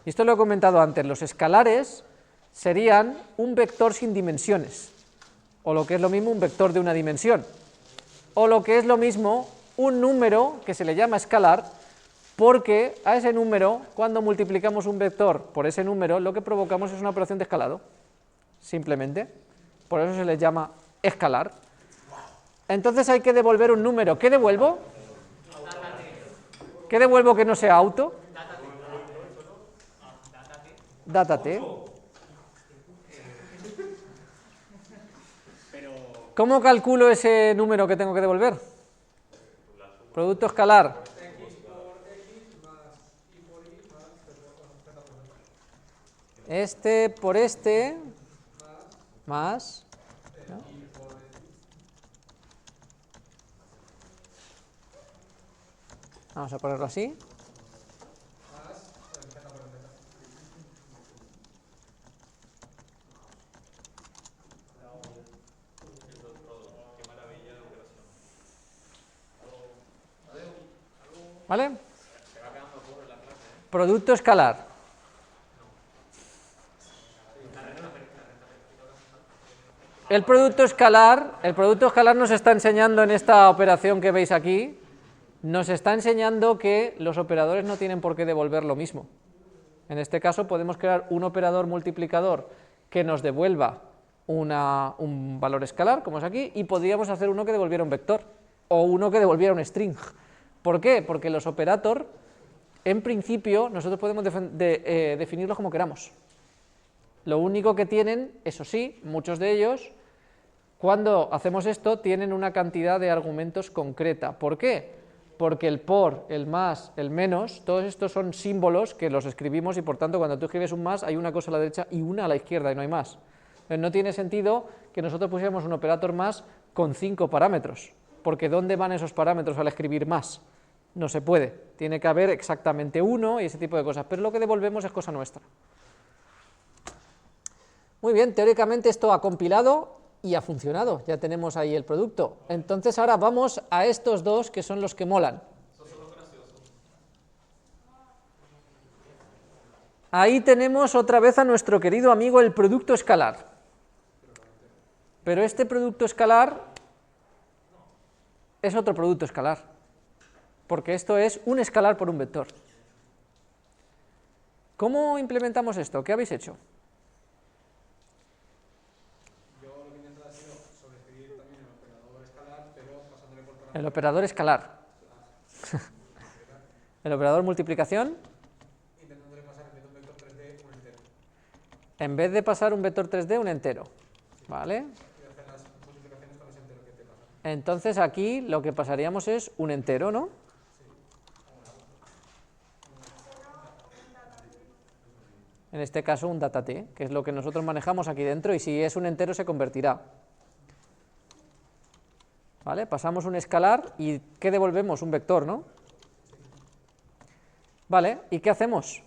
Y esto lo he comentado antes, los escalares serían un vector sin dimensiones, o lo que es lo mismo un vector de una dimensión, o lo que es lo mismo un número que se le llama escalar, porque a ese número, cuando multiplicamos un vector por ese número, lo que provocamos es una operación de escalado, simplemente, por eso se le llama escalar. Entonces hay que devolver un número. ¿Qué devuelvo? ¿Qué devuelvo que no sea auto? Dátate. ¿Cómo calculo ese número que tengo que devolver? Producto escalar. Este por este más. ¿No? Vamos a ponerlo así. ¿Vale? Producto escalar. El producto escalar nos está enseñando en esta operación que veis aquí, nos está enseñando que los operadores no tienen por qué devolver lo mismo. En este caso podemos crear un operador multiplicador que nos devuelva un valor escalar, como es aquí, y podríamos hacer uno que devolviera un vector, o uno que devolviera un string. ¿Por qué? Porque los operator, en principio, nosotros podemos definirlos como queramos. Lo único que tienen, eso sí, muchos de ellos, cuando hacemos esto, tienen una cantidad de argumentos concreta. ¿Por qué? Porque el por, el más, el menos, todos estos son símbolos que los escribimos y por tanto cuando tú escribes un más hay una cosa a la derecha y una a la izquierda y no hay más. Entonces no tiene sentido que nosotros pusiéramos un operator más con 5 parámetros, porque ¿dónde van esos parámetros al escribir más? No se puede, tiene que haber exactamente uno y ese tipo de cosas, pero lo que devolvemos es cosa nuestra. Muy bien, teóricamente esto ha compilado y ha funcionado, ya tenemos ahí el producto. Entonces ahora vamos a estos dos que son los que molan. Ahí tenemos otra vez a nuestro querido amigo el producto escalar. Pero este producto escalar es otro producto escalar, porque esto es un escalar por un vector. ¿Cómo implementamos esto? ¿Qué habéis hecho? El operador escalar. El operador multiplicación. En vez de pasar un vector 3D, un entero. ¿Vale? Entonces aquí lo que pasaríamos es un entero, ¿no? En este caso un data t, que es lo que nosotros manejamos aquí dentro, y si es un entero se convertirá. ¿Vale? Pasamos un escalar y ¿qué devolvemos? Un vector, ¿no? Vale, ¿y qué hacemos?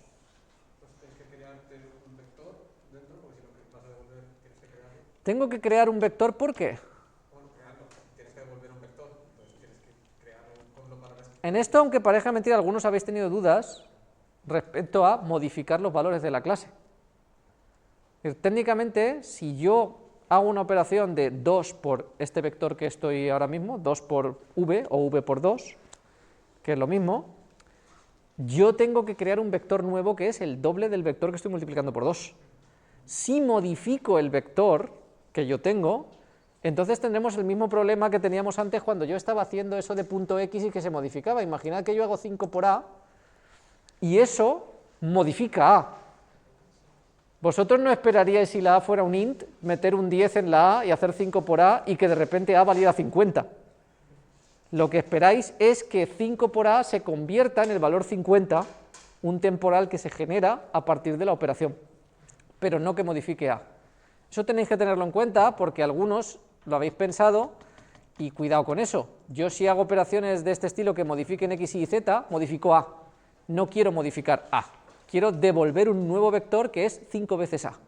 Tengo que crear un vector, ¿por qué? En esto, aunque parezca mentira, algunos habéis tenido dudas respecto a modificar los valores de la clase. Técnicamente, si yo hago una operación de 2 por este vector que estoy ahora mismo, 2 por v o v por 2, que es lo mismo, yo tengo que crear un vector nuevo que es el doble del vector que estoy multiplicando por 2. Si modifico el vector que yo tengo, entonces tendremos el mismo problema que teníamos antes cuando yo estaba haciendo eso de punto x y que se modificaba. Imaginad que yo hago 5 por a y eso modifica a. Vosotros no esperaríais, si la a fuera un int, meter un 10 en la a y hacer 5 por a y que de repente a valiera 50. Lo que esperáis es que 5 por a se convierta en el valor 50, un temporal que se genera a partir de la operación, pero no que modifique a. Eso tenéis que tenerlo en cuenta porque algunos lo habéis pensado y cuidado con eso. Yo si hago operaciones de este estilo que modifiquen x, y z, modifico a. No quiero modificar a. Quiero devolver un nuevo vector que es 5 veces a.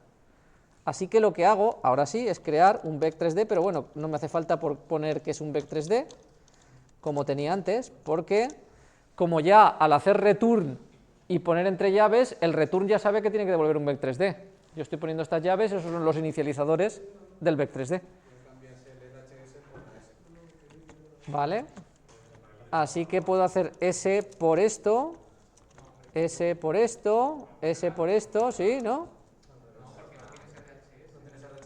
Así que lo que hago, ahora sí, es crear un vec 3D, pero bueno, no me hace falta poner que es un vec 3D, como tenía antes, porque como ya al hacer return y poner entre llaves, el return ya sabe que tiene que devolver un vec 3D. Yo estoy poniendo estas llaves, esos son los inicializadores del vec 3D. ¿Vale? Así que puedo hacer S por esto, S por esto, S por esto, ¿sí? ¿No?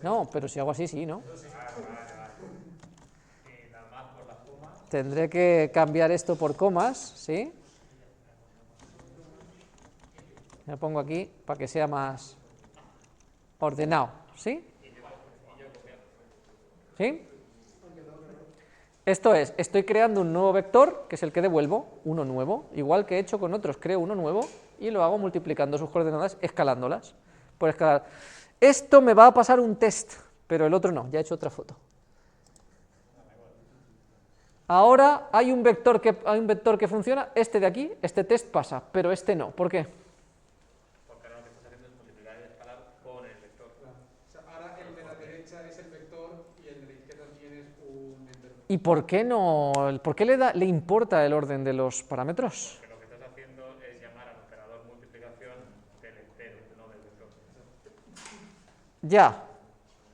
No, pero si hago así, sí, ¿no? Tendré que cambiar esto por comas, ¿sí? Me pongo aquí para que sea más ordenado, ¿sí? ¿Sí? Esto es, estoy creando un nuevo vector, que es el que devuelvo, uno nuevo, igual que he hecho con otros, creo uno nuevo y lo hago multiplicando sus coordenadas, escalándolas, por escalar. Esto me va a pasar un test, pero el otro no, ya he hecho otra foto. Ahora hay un vector que funciona, este de aquí, este test pasa, pero este no, ¿por qué? Porque ahora lo que estás haciendo es multiplicar y escalar con el vector. O sea, ahora el de la derecha es el vector y el de la izquierda tienes un entero. ¿Y por qué no? ¿Por qué le importa el orden de los parámetros? Porque lo que estás haciendo es llamar al operador multiplicación del entero, no del vector. Ya,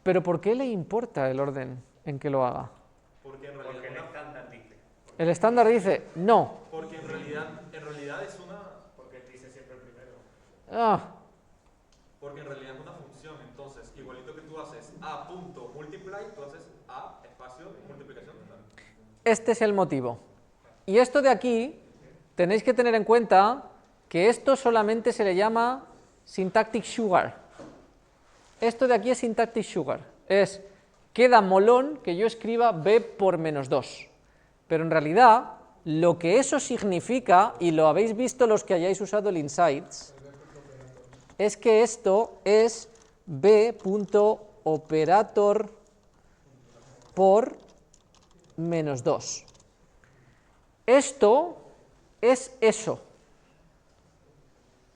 Pero ¿por qué le importa el orden en que lo haga? Porque en Porque el realidad, estándar dice. El estándar dice no. porque en realidad es una, Porque dice siempre el primero. Ah, porque en realidad es una función. Entonces, igualito que tú haces a punto multiply, tú haces a espacio multiplicación total. este es el motivo. Y esto de aquí, tenéis que tener en cuenta que esto solamente se le llama syntactic sugar. Esto de aquí es syntactic sugar. Queda molón que yo escriba b por menos 2. Pero en realidad, lo que eso significa, y lo habéis visto los que hayáis usado el insights, es que esto es b.operator por menos 2. Esto es eso.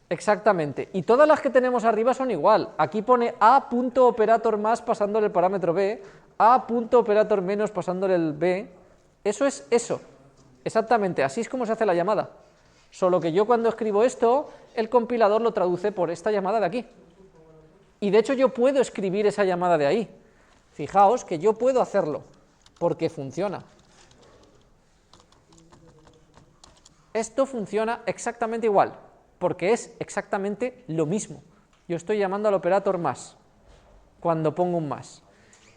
Exactamente. Y todas las que tenemos arriba son igual. Aquí pone a.operator más pasándole el parámetro b, a.operator menos pasándole el b. Eso es eso. Exactamente, así es como se hace la llamada. Solo que yo cuando escribo esto, el compilador lo traduce por esta llamada de aquí. Y de hecho yo puedo escribir esa llamada de ahí. Fijaos que yo puedo hacerlo, porque funciona. Esto funciona exactamente igual, porque es exactamente lo mismo. Yo estoy llamando al operator más, cuando pongo un más.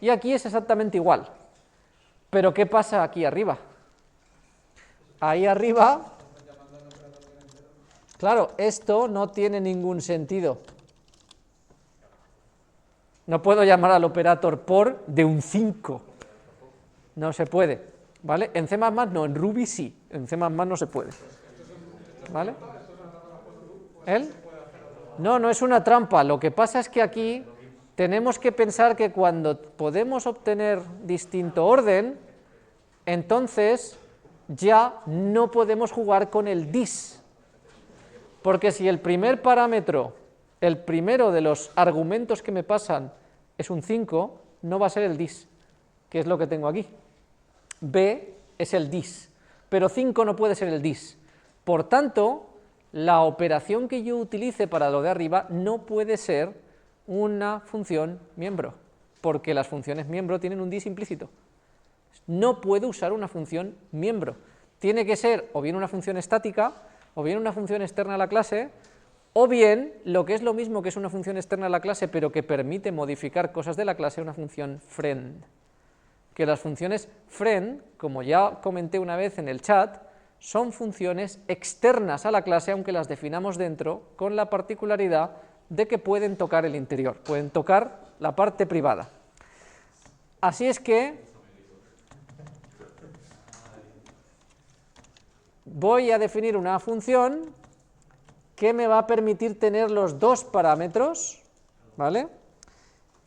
Y aquí es exactamente igual. Pero ¿qué pasa aquí arriba? Ahí arriba, claro, esto no tiene ningún sentido. No puedo llamar al operator por de un 5. No se puede, ¿vale? En C++ no, en Ruby sí, en C++ no se puede. ¿Vale? ¿Él? No, no es una trampa. Lo que pasa es que aquí tenemos que pensar que cuando podemos obtener distinto orden, entonces ya no podemos jugar con el dis. Porque si el primer parámetro, el primero de los argumentos que me pasan es un 5, no va a ser el dis, que es lo que tengo aquí. B es el dis, pero 5 no puede ser el dis. Por tanto, la operación que yo utilice para lo de arriba no puede ser una función miembro, porque las funciones miembro tienen un dis implícito. No puedo usar una función miembro. Tiene que ser o bien una función estática, o bien una función externa a la clase, o bien, lo que es lo mismo que es una función externa a la clase, pero que permite modificar cosas de la clase, una función friend. Que las funciones friend, como ya comenté una vez en el chat, son funciones externas a la clase, aunque las definamos dentro, con la particularidad de que pueden tocar el interior, pueden tocar la parte privada. Así es que voy a definir una función que me va a permitir tener los dos parámetros, ¿vale?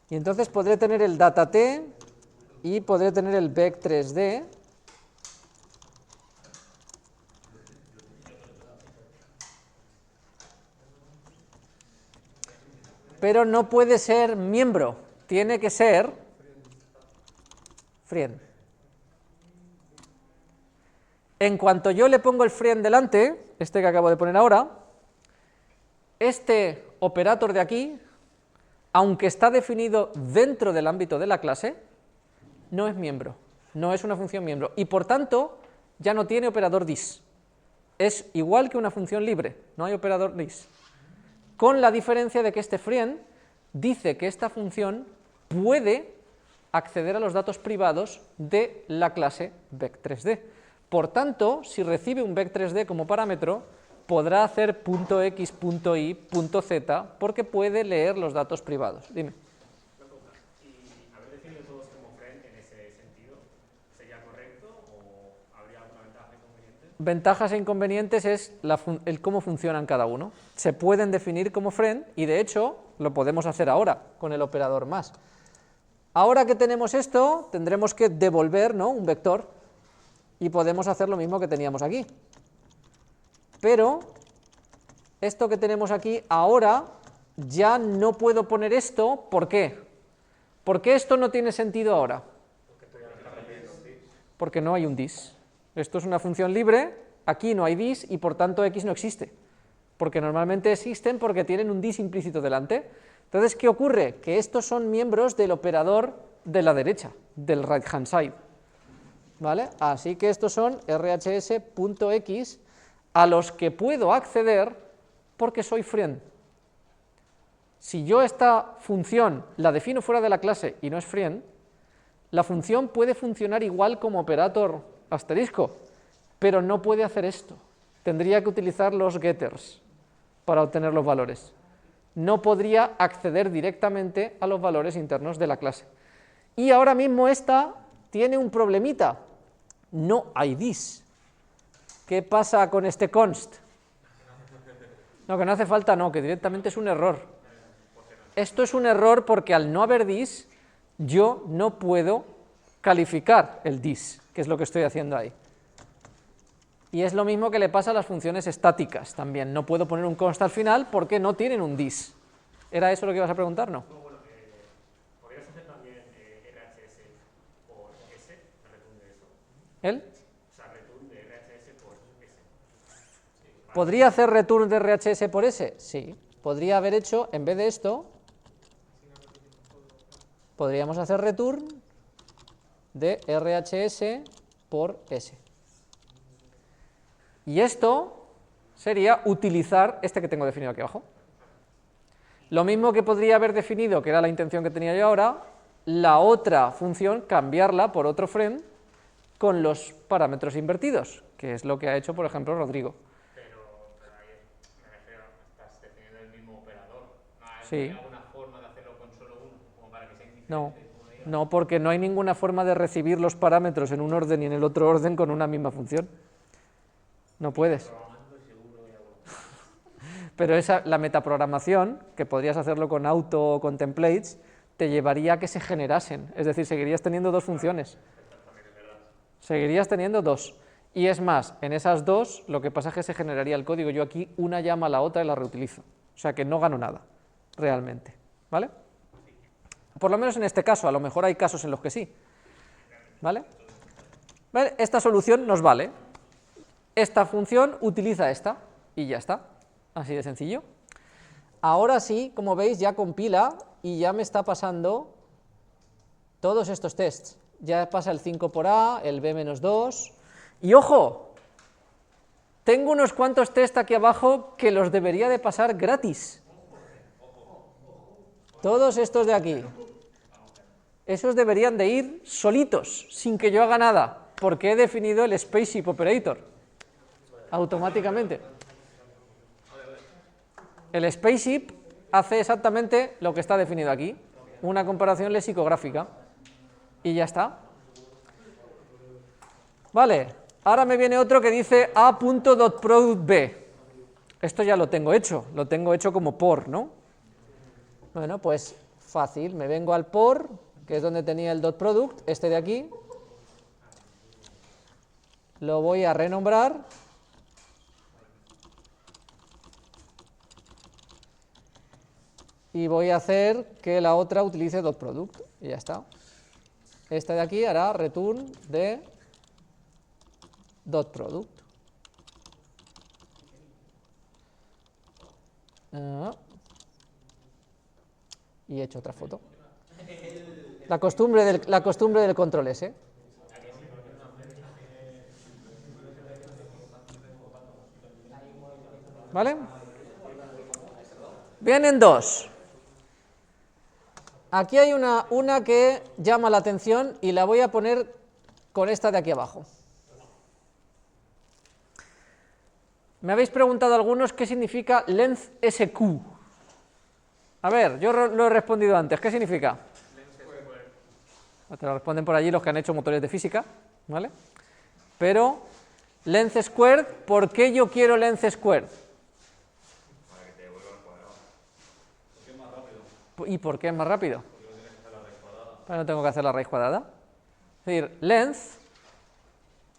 Y entonces podré tener el datat y podré tener el vec3d, pero no puede ser miembro, tiene que ser friend. En cuanto yo le pongo el friend delante, este que acabo de poner ahora, este operator de aquí, aunque está definido dentro del ámbito de la clase, no es miembro, no es una función miembro, y por tanto ya no tiene operador dis. Es igual que una función libre, no hay operador dis. Con la diferencia de que este friend dice que esta función puede acceder a los datos privados de la clase vec3d. Por tanto, si recibe un vec3d como parámetro, podrá hacer .x, .y, .z, porque puede leer los datos privados. Dime. ¿Y haber definido todos como friend en ese sentido sería correcto o habría alguna ventaja e inconveniente? Ventajas e inconvenientes es el cómo funcionan cada uno. Se pueden definir como friend y de hecho lo podemos hacer ahora con el operador más. Ahora que tenemos esto, tendremos que devolver, ¿no?, un vector y podemos hacer lo mismo que teníamos aquí. Pero esto que tenemos aquí ahora ya no puedo poner esto. ¿Por qué? ¿Por qué esto no tiene sentido ahora? Porque no hay un dis. Esto es una función libre, aquí no hay dis y por tanto x no existe. Porque normalmente existen porque tienen un dis implícito delante. Entonces, ¿qué ocurre? Que estos son miembros del operador de la derecha, del right hand side, ¿vale? Así que estos son RHS.x a los que puedo acceder porque soy friend. Si yo esta función la defino fuera de la clase y no es friend, la función puede funcionar igual como operator asterisco, pero no puede hacer esto. Tendría que utilizar los getters para obtener los valores. No podría acceder directamente a los valores internos de la clase. Y ahora mismo esta tiene un problemita. No hay this. ¿Qué pasa con este const? No, que no hace falta, no, que directamente es un error. Esto es un error porque al no haber this, yo no puedo calificar el this, que es lo que estoy haciendo ahí. Y es lo mismo que le pasa a las funciones estáticas también. No puedo poner un const al final porque no tienen un this. ¿Era eso lo que ibas a preguntar? No. ¿Podrías hacer también RHS por S, return de eso? ¿Él? O sea, return de RHS por S. ¿Podría hacer return de RHS por S? Sí. Podría haber hecho, en vez de esto, podríamos hacer return de RHS por S. Y esto sería utilizar este que tengo definido aquí abajo. Lo mismo que podría haber definido, que era la intención que tenía yo ahora, la otra función, cambiarla por otro friend con los parámetros invertidos, que es lo que ha hecho, por ejemplo, Rodrigo. Pero ahí me refiero, estás definiendo el mismo operador. ¿No hay Sí. alguna forma de hacerlo con solo uno, como para que sea indiferente? No, no, porque no hay ninguna forma de recibir los parámetros en un orden y en el otro orden con una misma función. No puedes. Pero la metaprogramación, que podrías hacerlo con auto o con templates, te llevaría a que se generasen, es decir, seguirías teniendo dos funciones. Seguirías teniendo dos. Y es más, en esas dos, lo que pasa es que se generaría el código. Yo aquí una llama a la otra y la reutilizo. O sea que no gano nada, realmente. ¿Vale? Por lo menos en este caso, a lo mejor hay casos en los que sí. ¿Vale? ¿Vale? Esta solución nos vale. Esta función utiliza esta y ya está. Así de sencillo. Ahora sí, como veis, ya compila y ya me está pasando todos estos tests. Ya pasa el 5 por A, el B-2. Y ojo, tengo unos cuantos tests aquí abajo que los debería de pasar gratis. Todos estos de aquí. Esos deberían de ir solitos, sin que yo haga nada, porque he definido el spaceship operator automáticamente. El spaceship hace exactamente lo que está definido aquí, una comparación lexicográfica, y ya está. Vale, ahora me viene otro que dice a.productB. Esto ya lo tengo hecho como por, ¿no? Bueno, pues fácil, me vengo al por, que es donde tenía el .product, este de aquí, lo voy a renombrar, y voy a hacer que la otra utilice .product, y ya está. Esta de aquí hará return de .product. Y he hecho otra foto. La costumbre del control S. ¿Vale? Vienen dos. Aquí hay una que llama la atención y la voy a poner con esta de aquí abajo. Me habéis preguntado algunos qué significa length SQ. A ver, yo lo he respondido antes. ¿Qué significa? Te lo responden por allí los que han hecho motores de física, ¿vale? Pero, length squared, ¿por qué yo quiero length squared? Para que te devuelva al cuadrado. Porque es más rápido. ¿Y por qué es más rápido? Porque no tienes que hacer la raíz cuadrada. Pues no tengo que hacer la raíz cuadrada. Es decir, length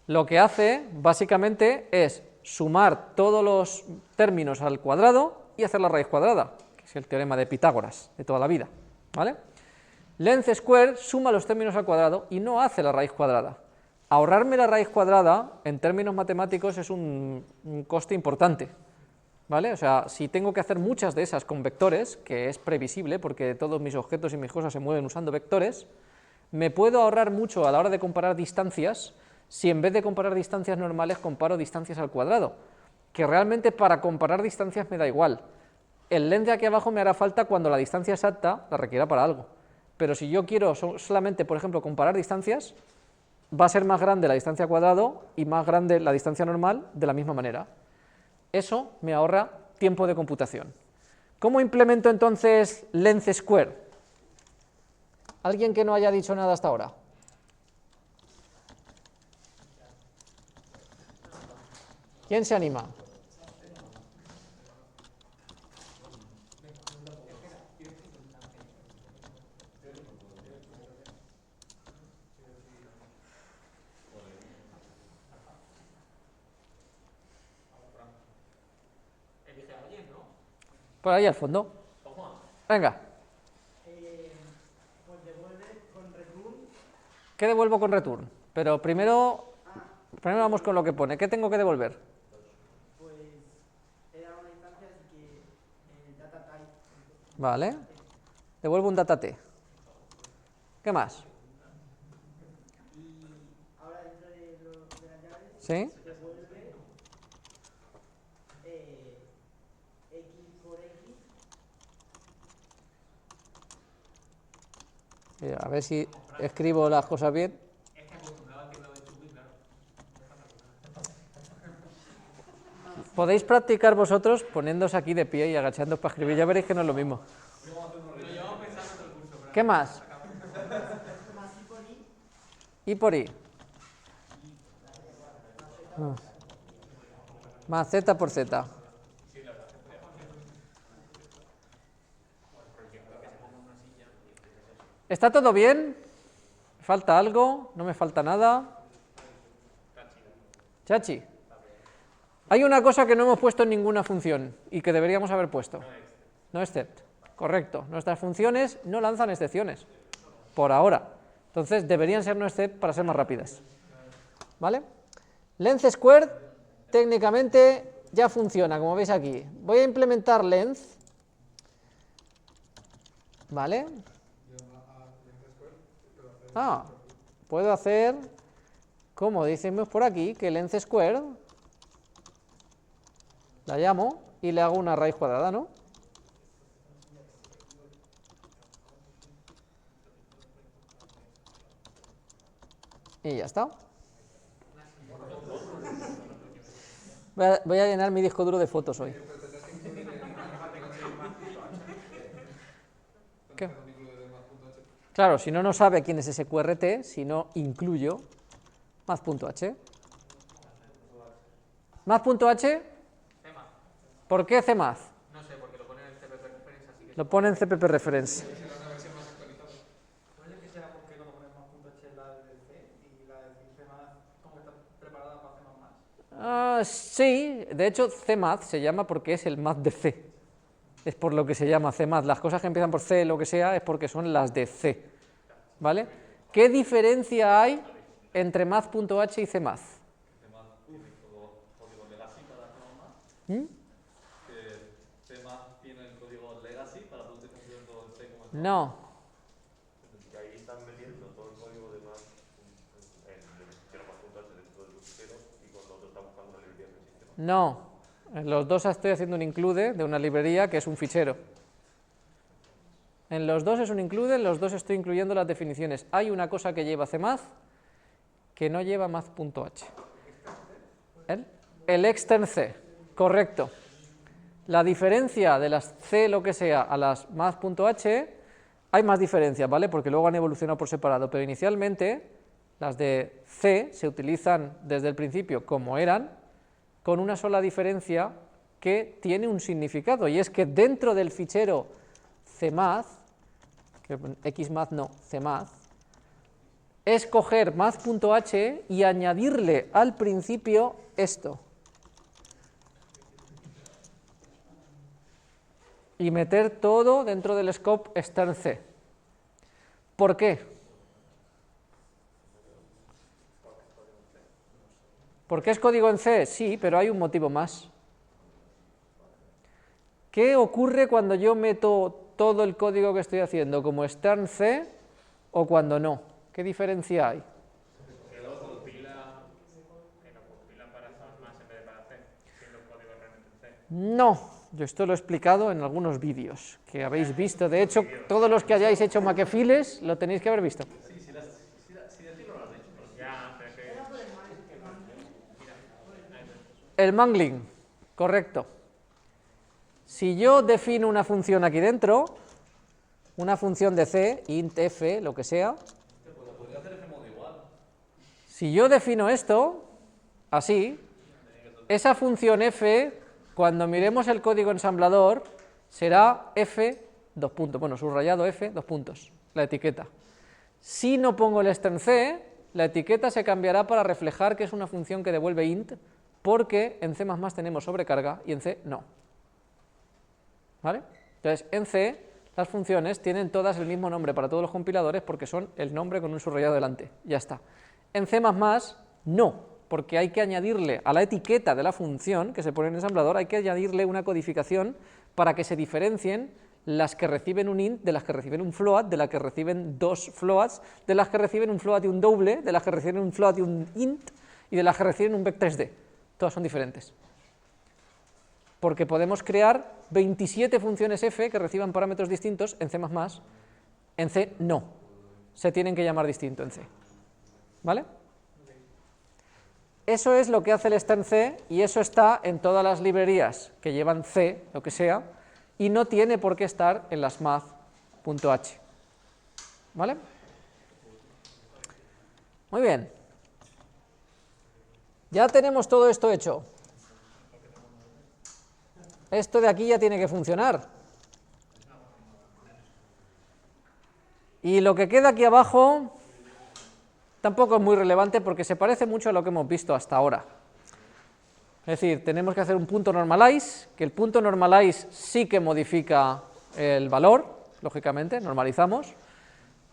lo que hace básicamente es sumar todos los términos al cuadrado y hacer la raíz cuadrada, que es el teorema de Pitágoras de toda la vida, ¿vale? Length squared suma los términos al cuadrado y no hace la raíz cuadrada. Ahorrarme la raíz cuadrada en términos matemáticos es un coste importante, ¿vale? O sea, si tengo que hacer muchas de esas con vectores, que es previsible porque todos mis objetos y mis cosas se mueven usando vectores, me puedo ahorrar mucho a la hora de comparar distancias si en vez de comparar distancias normales comparo distancias al cuadrado, que realmente para comparar distancias me da igual. El len de aquí abajo me hará falta cuando la distancia exacta la requiera para algo, pero si yo quiero solamente, por ejemplo, comparar distancias, va a ser más grande la distancia al cuadrado y más grande la distancia normal de la misma manera. Eso me ahorra tiempo de computación. ¿Cómo implemento entonces length square? ¿Alguien que no haya dicho nada hasta ahora? ¿Quién se anima? Elige a alguien, ¿no? Por ahí al fondo. Venga. Pues devuelve con return. ¿Qué devuelvo con return? Pero primero vamos con lo que pone. ¿Qué tengo que devolver? Pues era una instancia así que data type. Vale. Devuelvo un data t. ¿Qué más? Y ahora dentro de las llaves ¿Sí? devuelve x por x. A ver si escribo las cosas bien. Es que acostumbrado a que lo de Chubby, claro. Podéis practicar vosotros poniéndose aquí de pie y agachándoos para escribir, ya veréis que no es lo mismo. Lo llevamos pensando todo el curso, pero ¿Qué más? I por I. Más Z por Z. ¿Está todo bien? ¿Me falta algo? ¿No me falta nada? Chachi. Hay una cosa que no hemos puesto en ninguna función y que deberíamos haber puesto. No except. Correcto. Nuestras funciones no lanzan excepciones. Por ahora. Entonces deberían ser no except para ser más rápidas. ¿Vale? Length squared técnicamente ya funciona, como veis aquí. Voy a implementar length. ¿Vale? Puedo hacer, como decimos por aquí, que length squared la llamo y le hago una raíz cuadrada, ¿no? Y ya está. Voy a llenar mi disco duro de fotos hoy. ¿Qué? Claro, si no sabe quién es ese QRT, si no incluyo math.h. Math.h, ¿por qué cmath? no sé, porque lo pone en el CPP reference, así que... Lo pone en CPP reference. ¿Puede que sea porque cuando pones más.h la del C y la del C más como que está preparada para hacer más? Sí, de hecho cmath se llama porque es el math de C. Es por lo que se llama cmath. Las cosas que empiezan por C, lo que sea, es porque son las de C. ¿Vale? ¿Qué diferencia hay entre math.h y cmath? CMath tiene código legacy para CMath. ¿Mm? Que CMath tiene el código legacy para tú utilizar todo el C como el No. Y ahí están metiendo todo el código de más en más.h dentro del fichero y cuando otro está buscando una librería del sistema. No. En los dos estoy haciendo un include de una librería que es un fichero. En los dos es un include, en los dos estoy incluyendo las definiciones. Hay una cosa que lleva cmath que no lleva math.h. El extern C, correcto. La diferencia de las C lo que sea a las math.h, hay más diferencias, ¿vale? Porque luego han evolucionado por separado, pero inicialmente las de C se utilizan desde el principio como eran, con una sola diferencia que tiene un significado, y es que dentro del fichero cmath, que xmath no, cmath, es coger math.h y añadirle al principio esto. Y meter todo dentro del scope stern C. ¿Por qué? ¿Por qué es código en C? Sí, pero hay un motivo más. ¿Qué ocurre cuando yo meto todo el código que estoy haciendo como string C o cuando no? ¿Qué diferencia hay? Que lo compila para C++ en vez de para C, siendo el código realmente en C. No, yo esto lo he explicado en algunos vídeos que habéis visto. De hecho, todos los que hayáis hecho Makefiles lo tenéis que haber visto. El mangling, correcto. Si yo defino una función aquí dentro, una función de C, int, f, lo que sea, si yo defino esto, así, esa función f, cuando miremos el código ensamblador, será f, dos puntos, bueno, subrayado f, dos puntos, la etiqueta. Si no pongo el string C, la etiqueta se cambiará para reflejar que es una función que devuelve int, porque en C++ tenemos sobrecarga y en C no. ¿Vale? Entonces, en C las funciones tienen todas el mismo nombre para todos los compiladores porque son el nombre con un subrayado delante, ya está. En C++ no, porque hay que añadirle a la etiqueta de la función que se pone en el ensamblador, hay que añadirle una codificación para que se diferencien las que reciben un int, de las que reciben un float, de las que reciben dos floats, de las que reciben un float y un double, de las que reciben un float y un int, y de las que reciben un vec3d. Todas son diferentes. Porque podemos crear 27 funciones f que reciban parámetros distintos en C++, en C no. Se tienen que llamar distinto en C. ¿Vale? Eso es lo que hace el string C y eso está en todas las librerías que llevan C, lo que sea, y no tiene por qué estar en las math.h. ¿Vale? Muy bien. Ya tenemos todo esto hecho. Esto de aquí ya tiene que funcionar. Y lo que queda aquí abajo tampoco es muy relevante porque se parece mucho a lo que hemos visto hasta ahora. Es decir, tenemos que hacer un punto normalize, que el punto normalize sí que modifica el valor, lógicamente, normalizamos.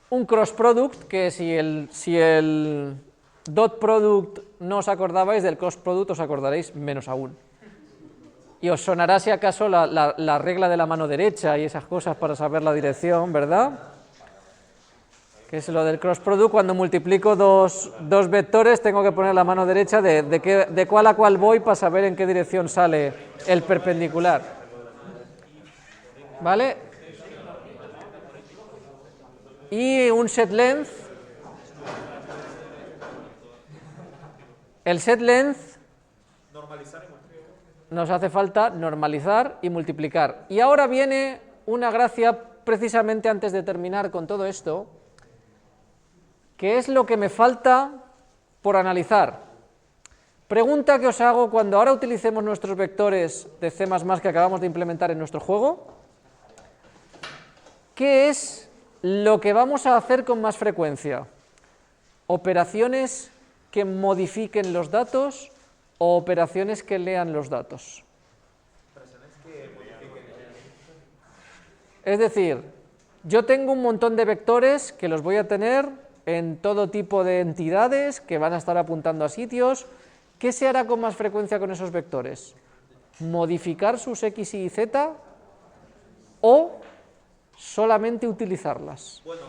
Un cross product, que si el dot product no os acordabais del cross product, os acordaréis menos aún. Y os sonará si acaso la regla de la mano derecha y esas cosas para saber la dirección, ¿verdad? Que es lo del cross product, cuando multiplico dos vectores tengo que poner la mano derecha de cuál a cuál voy para saber en qué dirección sale el perpendicular. ¿Vale? Y un setLength. El setLength nos hace falta normalizar y multiplicar. Y ahora viene una gracia precisamente antes de terminar con todo esto, que es lo que me falta por analizar. Pregunta que os hago cuando ahora utilicemos nuestros vectores de C++ que acabamos de implementar en nuestro juego. ¿Qué es lo que vamos a hacer con más frecuencia? ¿Operaciones que modifiquen los datos o operaciones que lean los datos? Es decir, yo tengo un montón de vectores que los voy a tener en todo tipo de entidades que van a estar apuntando a sitios. ¿Qué se hará con más frecuencia con esos vectores? ¿Modificar sus x, y z o solamente utilizarlas? Bueno,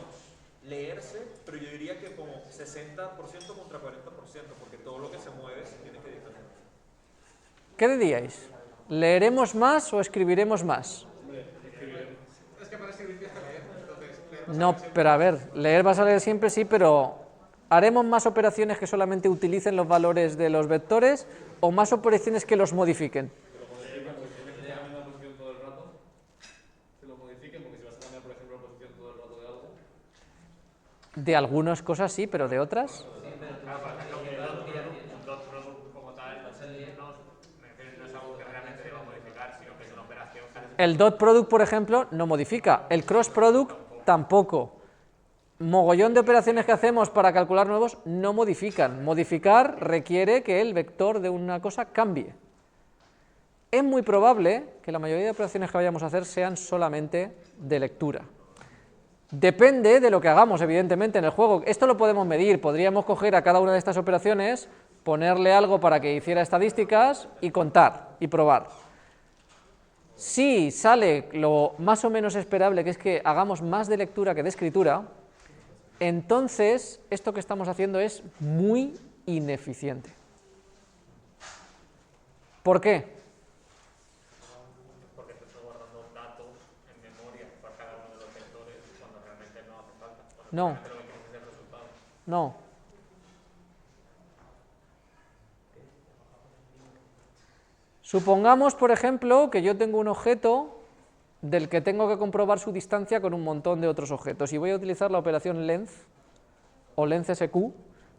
leerse, pero yo diría que como 60% contra 40%, porque todo lo que se mueve se tiene que detener. ¿Qué diríais? ¿Leeremos más o escribiremos más? Es que para escribir tienes que leer, entonces leer No, pero a ver, leer vas a leer siempre, sí, pero ¿haremos más operaciones que solamente utilicen los valores de los vectores o más operaciones que los modifiquen? De algunas cosas sí, pero de otras. El dot product, por ejemplo, no modifica. El cross product tampoco. Mogollón de operaciones que hacemos para calcular nuevos no modifican. Modificar requiere que el vector de una cosa cambie. Es muy probable que la mayoría de operaciones que vayamos a hacer sean solamente de lectura. Depende de lo que hagamos, evidentemente, en el juego. Esto lo podemos medir. Podríamos coger a cada una de estas operaciones, ponerle algo para que hiciera estadísticas y contar y probar. Si sale lo más o menos esperable, que es que hagamos más de lectura que de escritura, entonces esto que estamos haciendo es muy ineficiente. ¿Por qué? Porque te estoy guardando datos en memoria para cada uno de los vectores cuando realmente no hace falta. No. Realmente lo que quieres es el resultado. No. Supongamos, por ejemplo, que yo tengo un objeto del que tengo que comprobar su distancia con un montón de otros objetos y voy a utilizar la operación length o length-sq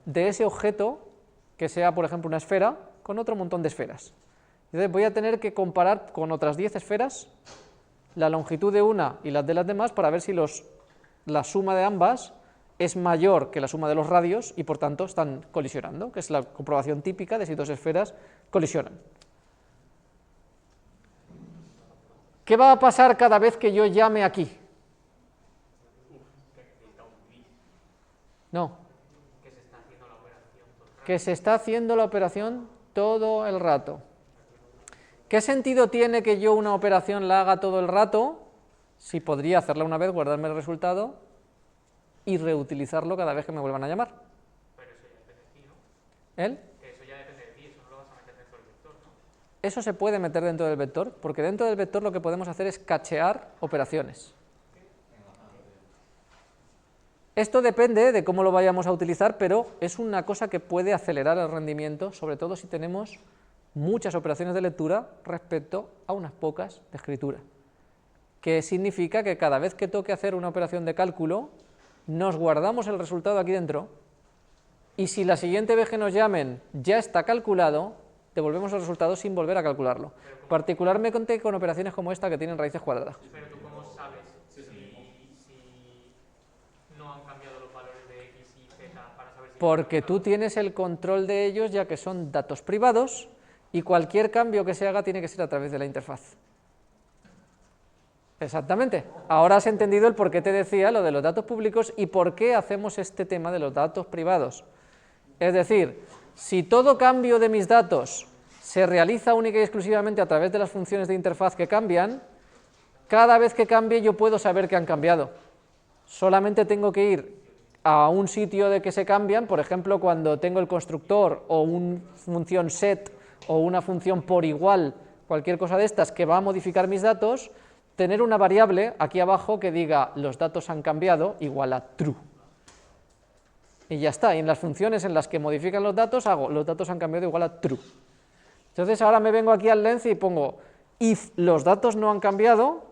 de ese objeto que sea, por ejemplo, una esfera con otro montón de esferas. Entonces voy a tener que comparar con otras 10 esferas la longitud de una y las de las demás para ver si la suma de ambas es mayor que la suma de los radios y por tanto están colisionando, que es la comprobación típica de si dos esferas colisionan. ¿Qué va a pasar cada vez que yo llame aquí? No. Que se está haciendo la operación todo el rato. ¿Qué sentido tiene que yo una operación la haga todo el rato? Si podría hacerla una vez, guardarme el resultado y reutilizarlo cada vez que me vuelvan a llamar. Pero eso ya depende de ti, ¿no? ¿El? Que eso ya depende de ti, eso no lo vas a meter dentro del vector, ¿no? Eso se puede meter dentro del vector, porque dentro del vector lo que podemos hacer es cachear operaciones. Esto depende de cómo lo vayamos a utilizar, pero es una cosa que puede acelerar el rendimiento, sobre todo si tenemos muchas operaciones de lectura respecto a unas pocas de escritura. Que significa que cada vez que toque hacer una operación de cálculo, nos guardamos el resultado aquí dentro, y si la siguiente vez que nos llamen ya está calculado, devolvemos el resultado sin volver a calcularlo. Particularmente con operaciones como esta que tienen raíces cuadradas. Pero tú cómo sabes si no han cambiado los valores de x y z para saber si... Porque tú tienes el control de ellos, ya que son datos privados, y cualquier cambio que se haga tiene que ser a través de la interfaz. Exactamente. Ahora has entendido el por qué te decía lo de los datos públicos y por qué hacemos este tema de los datos privados. Es decir, si todo cambio de mis datos se realiza única y exclusivamente a través de las funciones de interfaz que cambian, cada vez que cambie yo puedo saber que han cambiado. Solamente tengo que ir a un sitio de que se cambian, por ejemplo, cuando tengo el constructor o una función set o una función por igual, cualquier cosa de estas que va a modificar mis datos, tener una variable aquí abajo que diga los datos han cambiado igual a true. Y ya está, y en las funciones en las que modifican los datos hago los datos han cambiado igual a true. Entonces ahora me vengo aquí al length y pongo if los datos no han cambiado,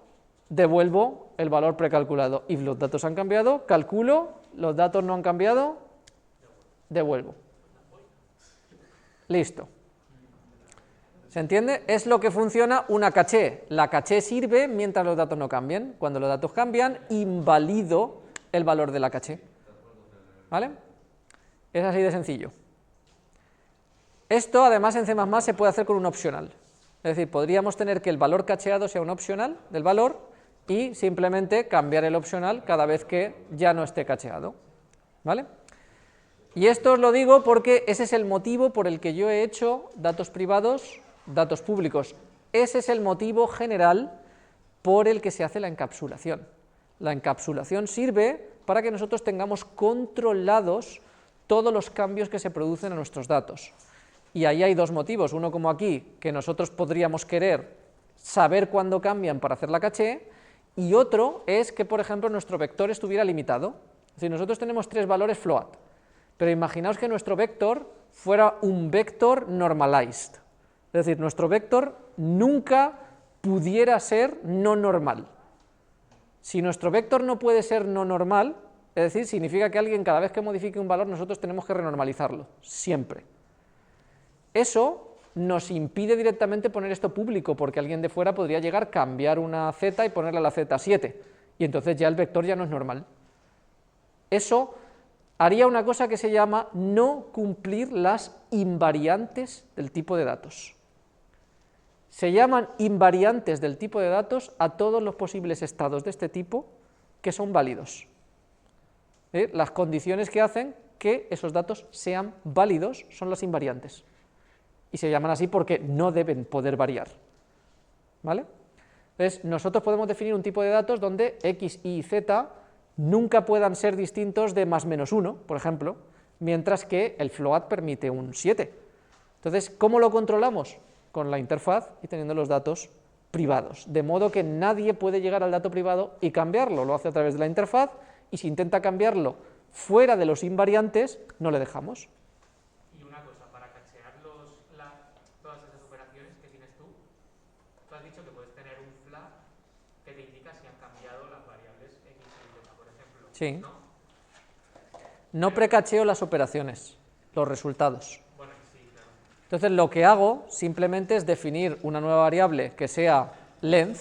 devuelvo el valor precalculado. If los datos han cambiado, calculo, los datos no han cambiado, devuelvo. Listo. ¿Se entiende? Es lo que funciona una caché. La caché sirve mientras los datos no cambien. Cuando los datos cambian, invalido el valor de la caché. ¿Vale? Es así de sencillo. Esto, además, en C++ se puede hacer con un opcional. Es decir, podríamos tener que el valor cacheado sea un opcional del valor y simplemente cambiar el opcional cada vez que ya no esté cacheado. ¿Vale? Y esto os lo digo porque ese es el motivo por el que yo he hecho datos privados, datos públicos. Ese es el motivo general por el que se hace la encapsulación. La encapsulación sirve para que nosotros tengamos controlados todos los cambios que se producen en nuestros datos. Y ahí hay dos motivos, uno como aquí, que nosotros podríamos querer saber cuándo cambian para hacer la caché, y otro es que, por ejemplo, nuestro vector estuviera limitado. Es decir, nosotros tenemos 3 valores float, pero imaginaos que nuestro vector fuera un vector normalized. Es decir, nuestro vector nunca pudiera ser no normal. Si nuestro vector no puede ser no normal, es decir, significa que alguien cada vez que modifique un valor nosotros tenemos que renormalizarlo, siempre. Eso nos impide directamente poner esto público, porque alguien de fuera podría llegar, cambiar una z y ponerle a la z7, y entonces ya el vector ya no es normal. Eso haría una cosa que se llama no cumplir las invariantes del tipo de datos. Se llaman invariantes del tipo de datos a todos los posibles estados de este tipo que son válidos. Las condiciones que hacen que esos datos sean válidos son las invariantes. Y se llaman así porque no deben poder variar. ¿Vale? Entonces, nosotros podemos definir un tipo de datos donde x, y, z nunca puedan ser distintos de más menos 1, por ejemplo, mientras que el float permite un 7. Entonces, ¿cómo lo controlamos? Con la interfaz y teniendo los datos privados, de modo que nadie puede llegar al dato privado y cambiarlo, lo hace a través de la interfaz, y si intenta cambiarlo fuera de los invariantes, no le dejamos. Y una cosa, para cachear todas esas operaciones que tienes tú has dicho que puedes tener un flag que te indica si han cambiado las variables x y z, por ejemplo. Sí. ¿No? No precacheo las operaciones, los resultados. Bueno, sí, claro. Entonces lo que hago simplemente es definir una nueva variable que sea length,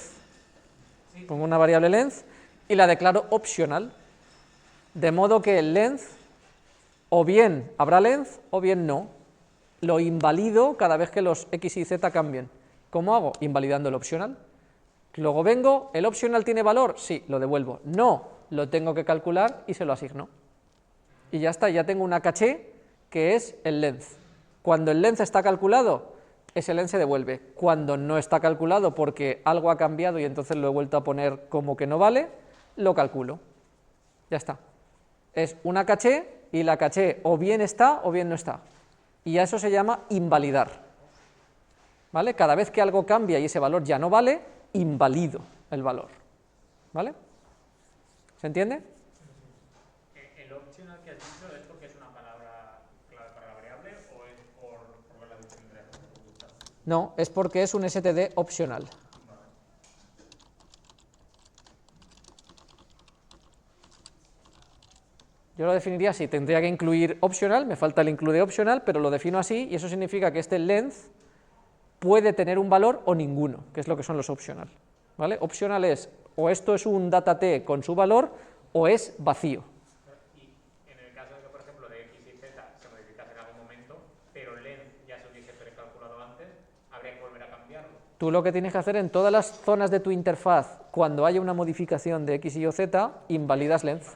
pongo una variable length y la declaro optional, de modo que el length o bien habrá length o bien no, lo invalido cada vez que los x y z cambien. ¿Cómo hago? Invalidando el optional. Luego vengo, ¿el optional tiene valor? Sí, lo devuelvo. No, lo tengo que calcular y se lo asigno. Y ya está, ya tengo una caché que es el length. Cuando el length está calculado, ese length se devuelve. Cuando no está calculado porque algo ha cambiado y entonces lo he vuelto a poner como que no vale, lo calculo. Ya está. Es una caché y la caché o bien está o bien no está. Y a eso se llama invalidar. ¿Vale? Cada vez que algo cambia y ese valor ya no vale, invalido el valor. ¿Vale? ¿Se entiende? ¿El optional que has dicho es porque es una palabra clave para la variable o es por la diferencia entre las? No, es porque es un std opcional. Yo lo definiría así, tendría que incluir optional, me falta el include optional, pero lo defino así y eso significa que este length puede tener un valor o ninguno, que es lo que son los optional. ¿Vale? Optional es, o esto es un data t con su valor, o es vacío. Y en el caso de que, por ejemplo, de x y z se modificase en algún momento, pero length ya se hubiese precalculado antes, habría que volver a cambiarlo. Tú lo que tienes que hacer en todas las zonas de tu interfaz, cuando haya una modificación de x, y o z, invalidas length.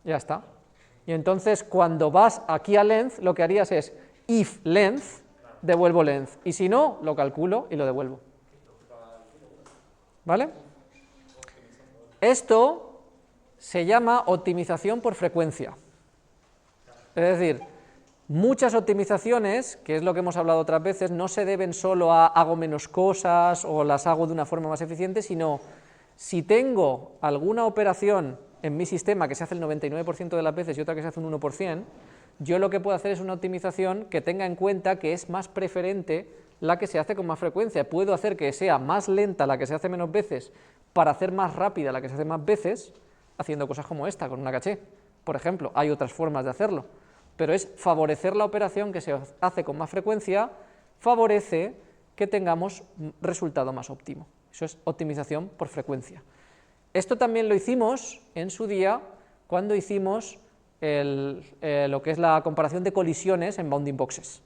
Ya está. Y entonces cuando vas aquí a length, lo que harías es if length, devuelvo length. Y si no, lo calculo y lo devuelvo. ¿Vale? Esto se llama optimización por frecuencia. Es decir, muchas optimizaciones, que es lo que hemos hablado otras veces, no se deben solo a hago menos cosas o las hago de una forma más eficiente, sino si tengo alguna operación en mi sistema que se hace el 99% de las veces y otra que se hace un 1%, yo lo que puedo hacer es una optimización que tenga en cuenta que es más preferente la que se hace con más frecuencia. Puedo hacer que sea más lenta la que se hace menos veces para hacer más rápida la que se hace más veces, haciendo cosas como esta, con una caché. Por ejemplo, hay otras formas de hacerlo, pero es favorecer la operación que se hace con más frecuencia, favorece que tengamos resultado más óptimo. Eso es optimización por frecuencia. Esto también lo hicimos en su día cuando hicimos lo que es la comparación de colisiones en bounding boxes.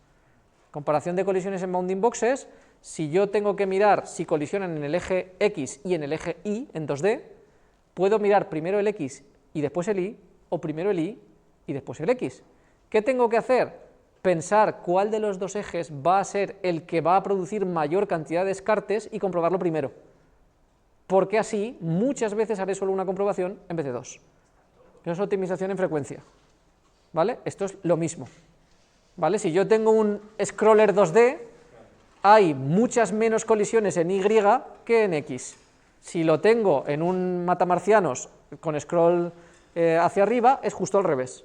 Comparación de colisiones en bounding boxes, si yo tengo que mirar si colisionan en el eje X y en el eje Y en 2D, puedo mirar primero el X y después el Y, o primero el Y y después el X. ¿Qué tengo que hacer? Pensar cuál de los dos ejes va a ser el que va a producir mayor cantidad de descartes y comprobarlo primero. Porque así muchas veces haré solo una comprobación en vez de dos. Eso es optimización en frecuencia. ¿Vale? Esto es lo mismo. ¿Vale? Si yo tengo un scroller 2D, hay muchas menos colisiones en Y que en X. Si lo tengo en un matamarcianos con scroll hacia arriba, es justo al revés.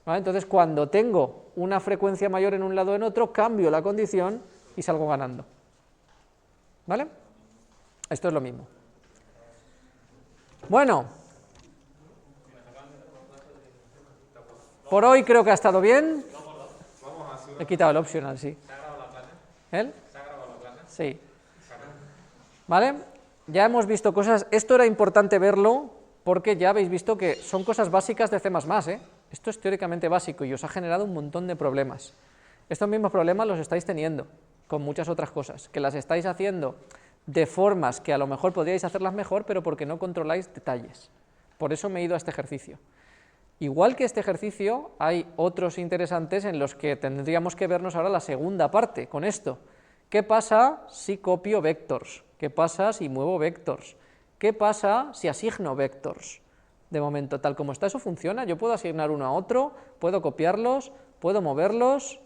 ¿Vale? Entonces, cuando tengo una frecuencia mayor en un lado o en otro, cambio la condición y salgo ganando. ¿Vale? Esto es lo mismo. Bueno, por hoy creo que ha estado bien. He quitado el optional, sí. ¿Se ha grabado la clase? ¿El? ¿Se ha grabado la clase? Sí. ¿Vale? Ya hemos visto cosas, esto era importante verlo porque ya habéis visto que son cosas básicas de C++, ¿eh? Esto es teóricamente básico y os ha generado un montón de problemas. Estos mismos problemas los estáis teniendo con muchas otras cosas, que las estáis haciendo de formas que a lo mejor podríais hacerlas mejor, pero porque no controláis detalles. Por eso me he ido a este ejercicio. Igual que este ejercicio, hay otros interesantes en los que tendríamos que vernos ahora la segunda parte con esto, ¿Qué pasa si copio vectors? ¿Qué pasa si muevo vectors? ¿Qué pasa si asigno vectors? De momento, tal como está, eso funciona. Yo puedo asignar uno a otro, puedo copiarlos, puedo moverlos.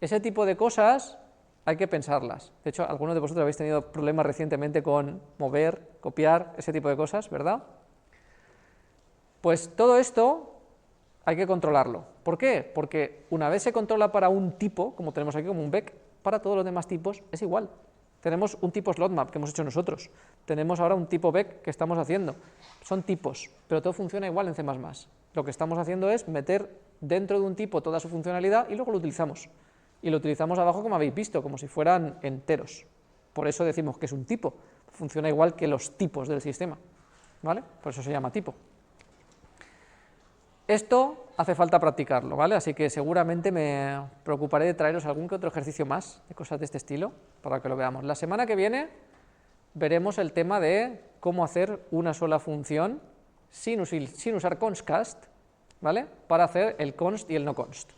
Ese tipo de cosas hay que pensarlas. De hecho, algunos de vosotros habéis tenido problemas recientemente con mover, copiar, ese tipo de cosas, ¿verdad? Pues todo esto hay que controlarlo. ¿Por qué? Porque una vez se controla para un tipo, como tenemos aquí como un vec, para todos los demás tipos es igual. Tenemos un tipo slotmap que hemos hecho nosotros, tenemos ahora un tipo vec que estamos haciendo, son tipos, pero todo funciona igual en C++. Lo que estamos haciendo es meter dentro de un tipo toda su funcionalidad y luego lo utilizamos. Y lo utilizamos abajo como habéis visto, como si fueran enteros. Por eso decimos que es un tipo, funciona igual que los tipos del sistema, ¿vale? Por eso se llama tipo. Esto hace falta practicarlo, ¿vale? Así que seguramente me preocuparé de traeros algún que otro ejercicio más de cosas de este estilo, para que lo veamos. La semana que viene veremos el tema de cómo hacer una sola función sin usar constcast, ¿vale? Para hacer el const y el no const.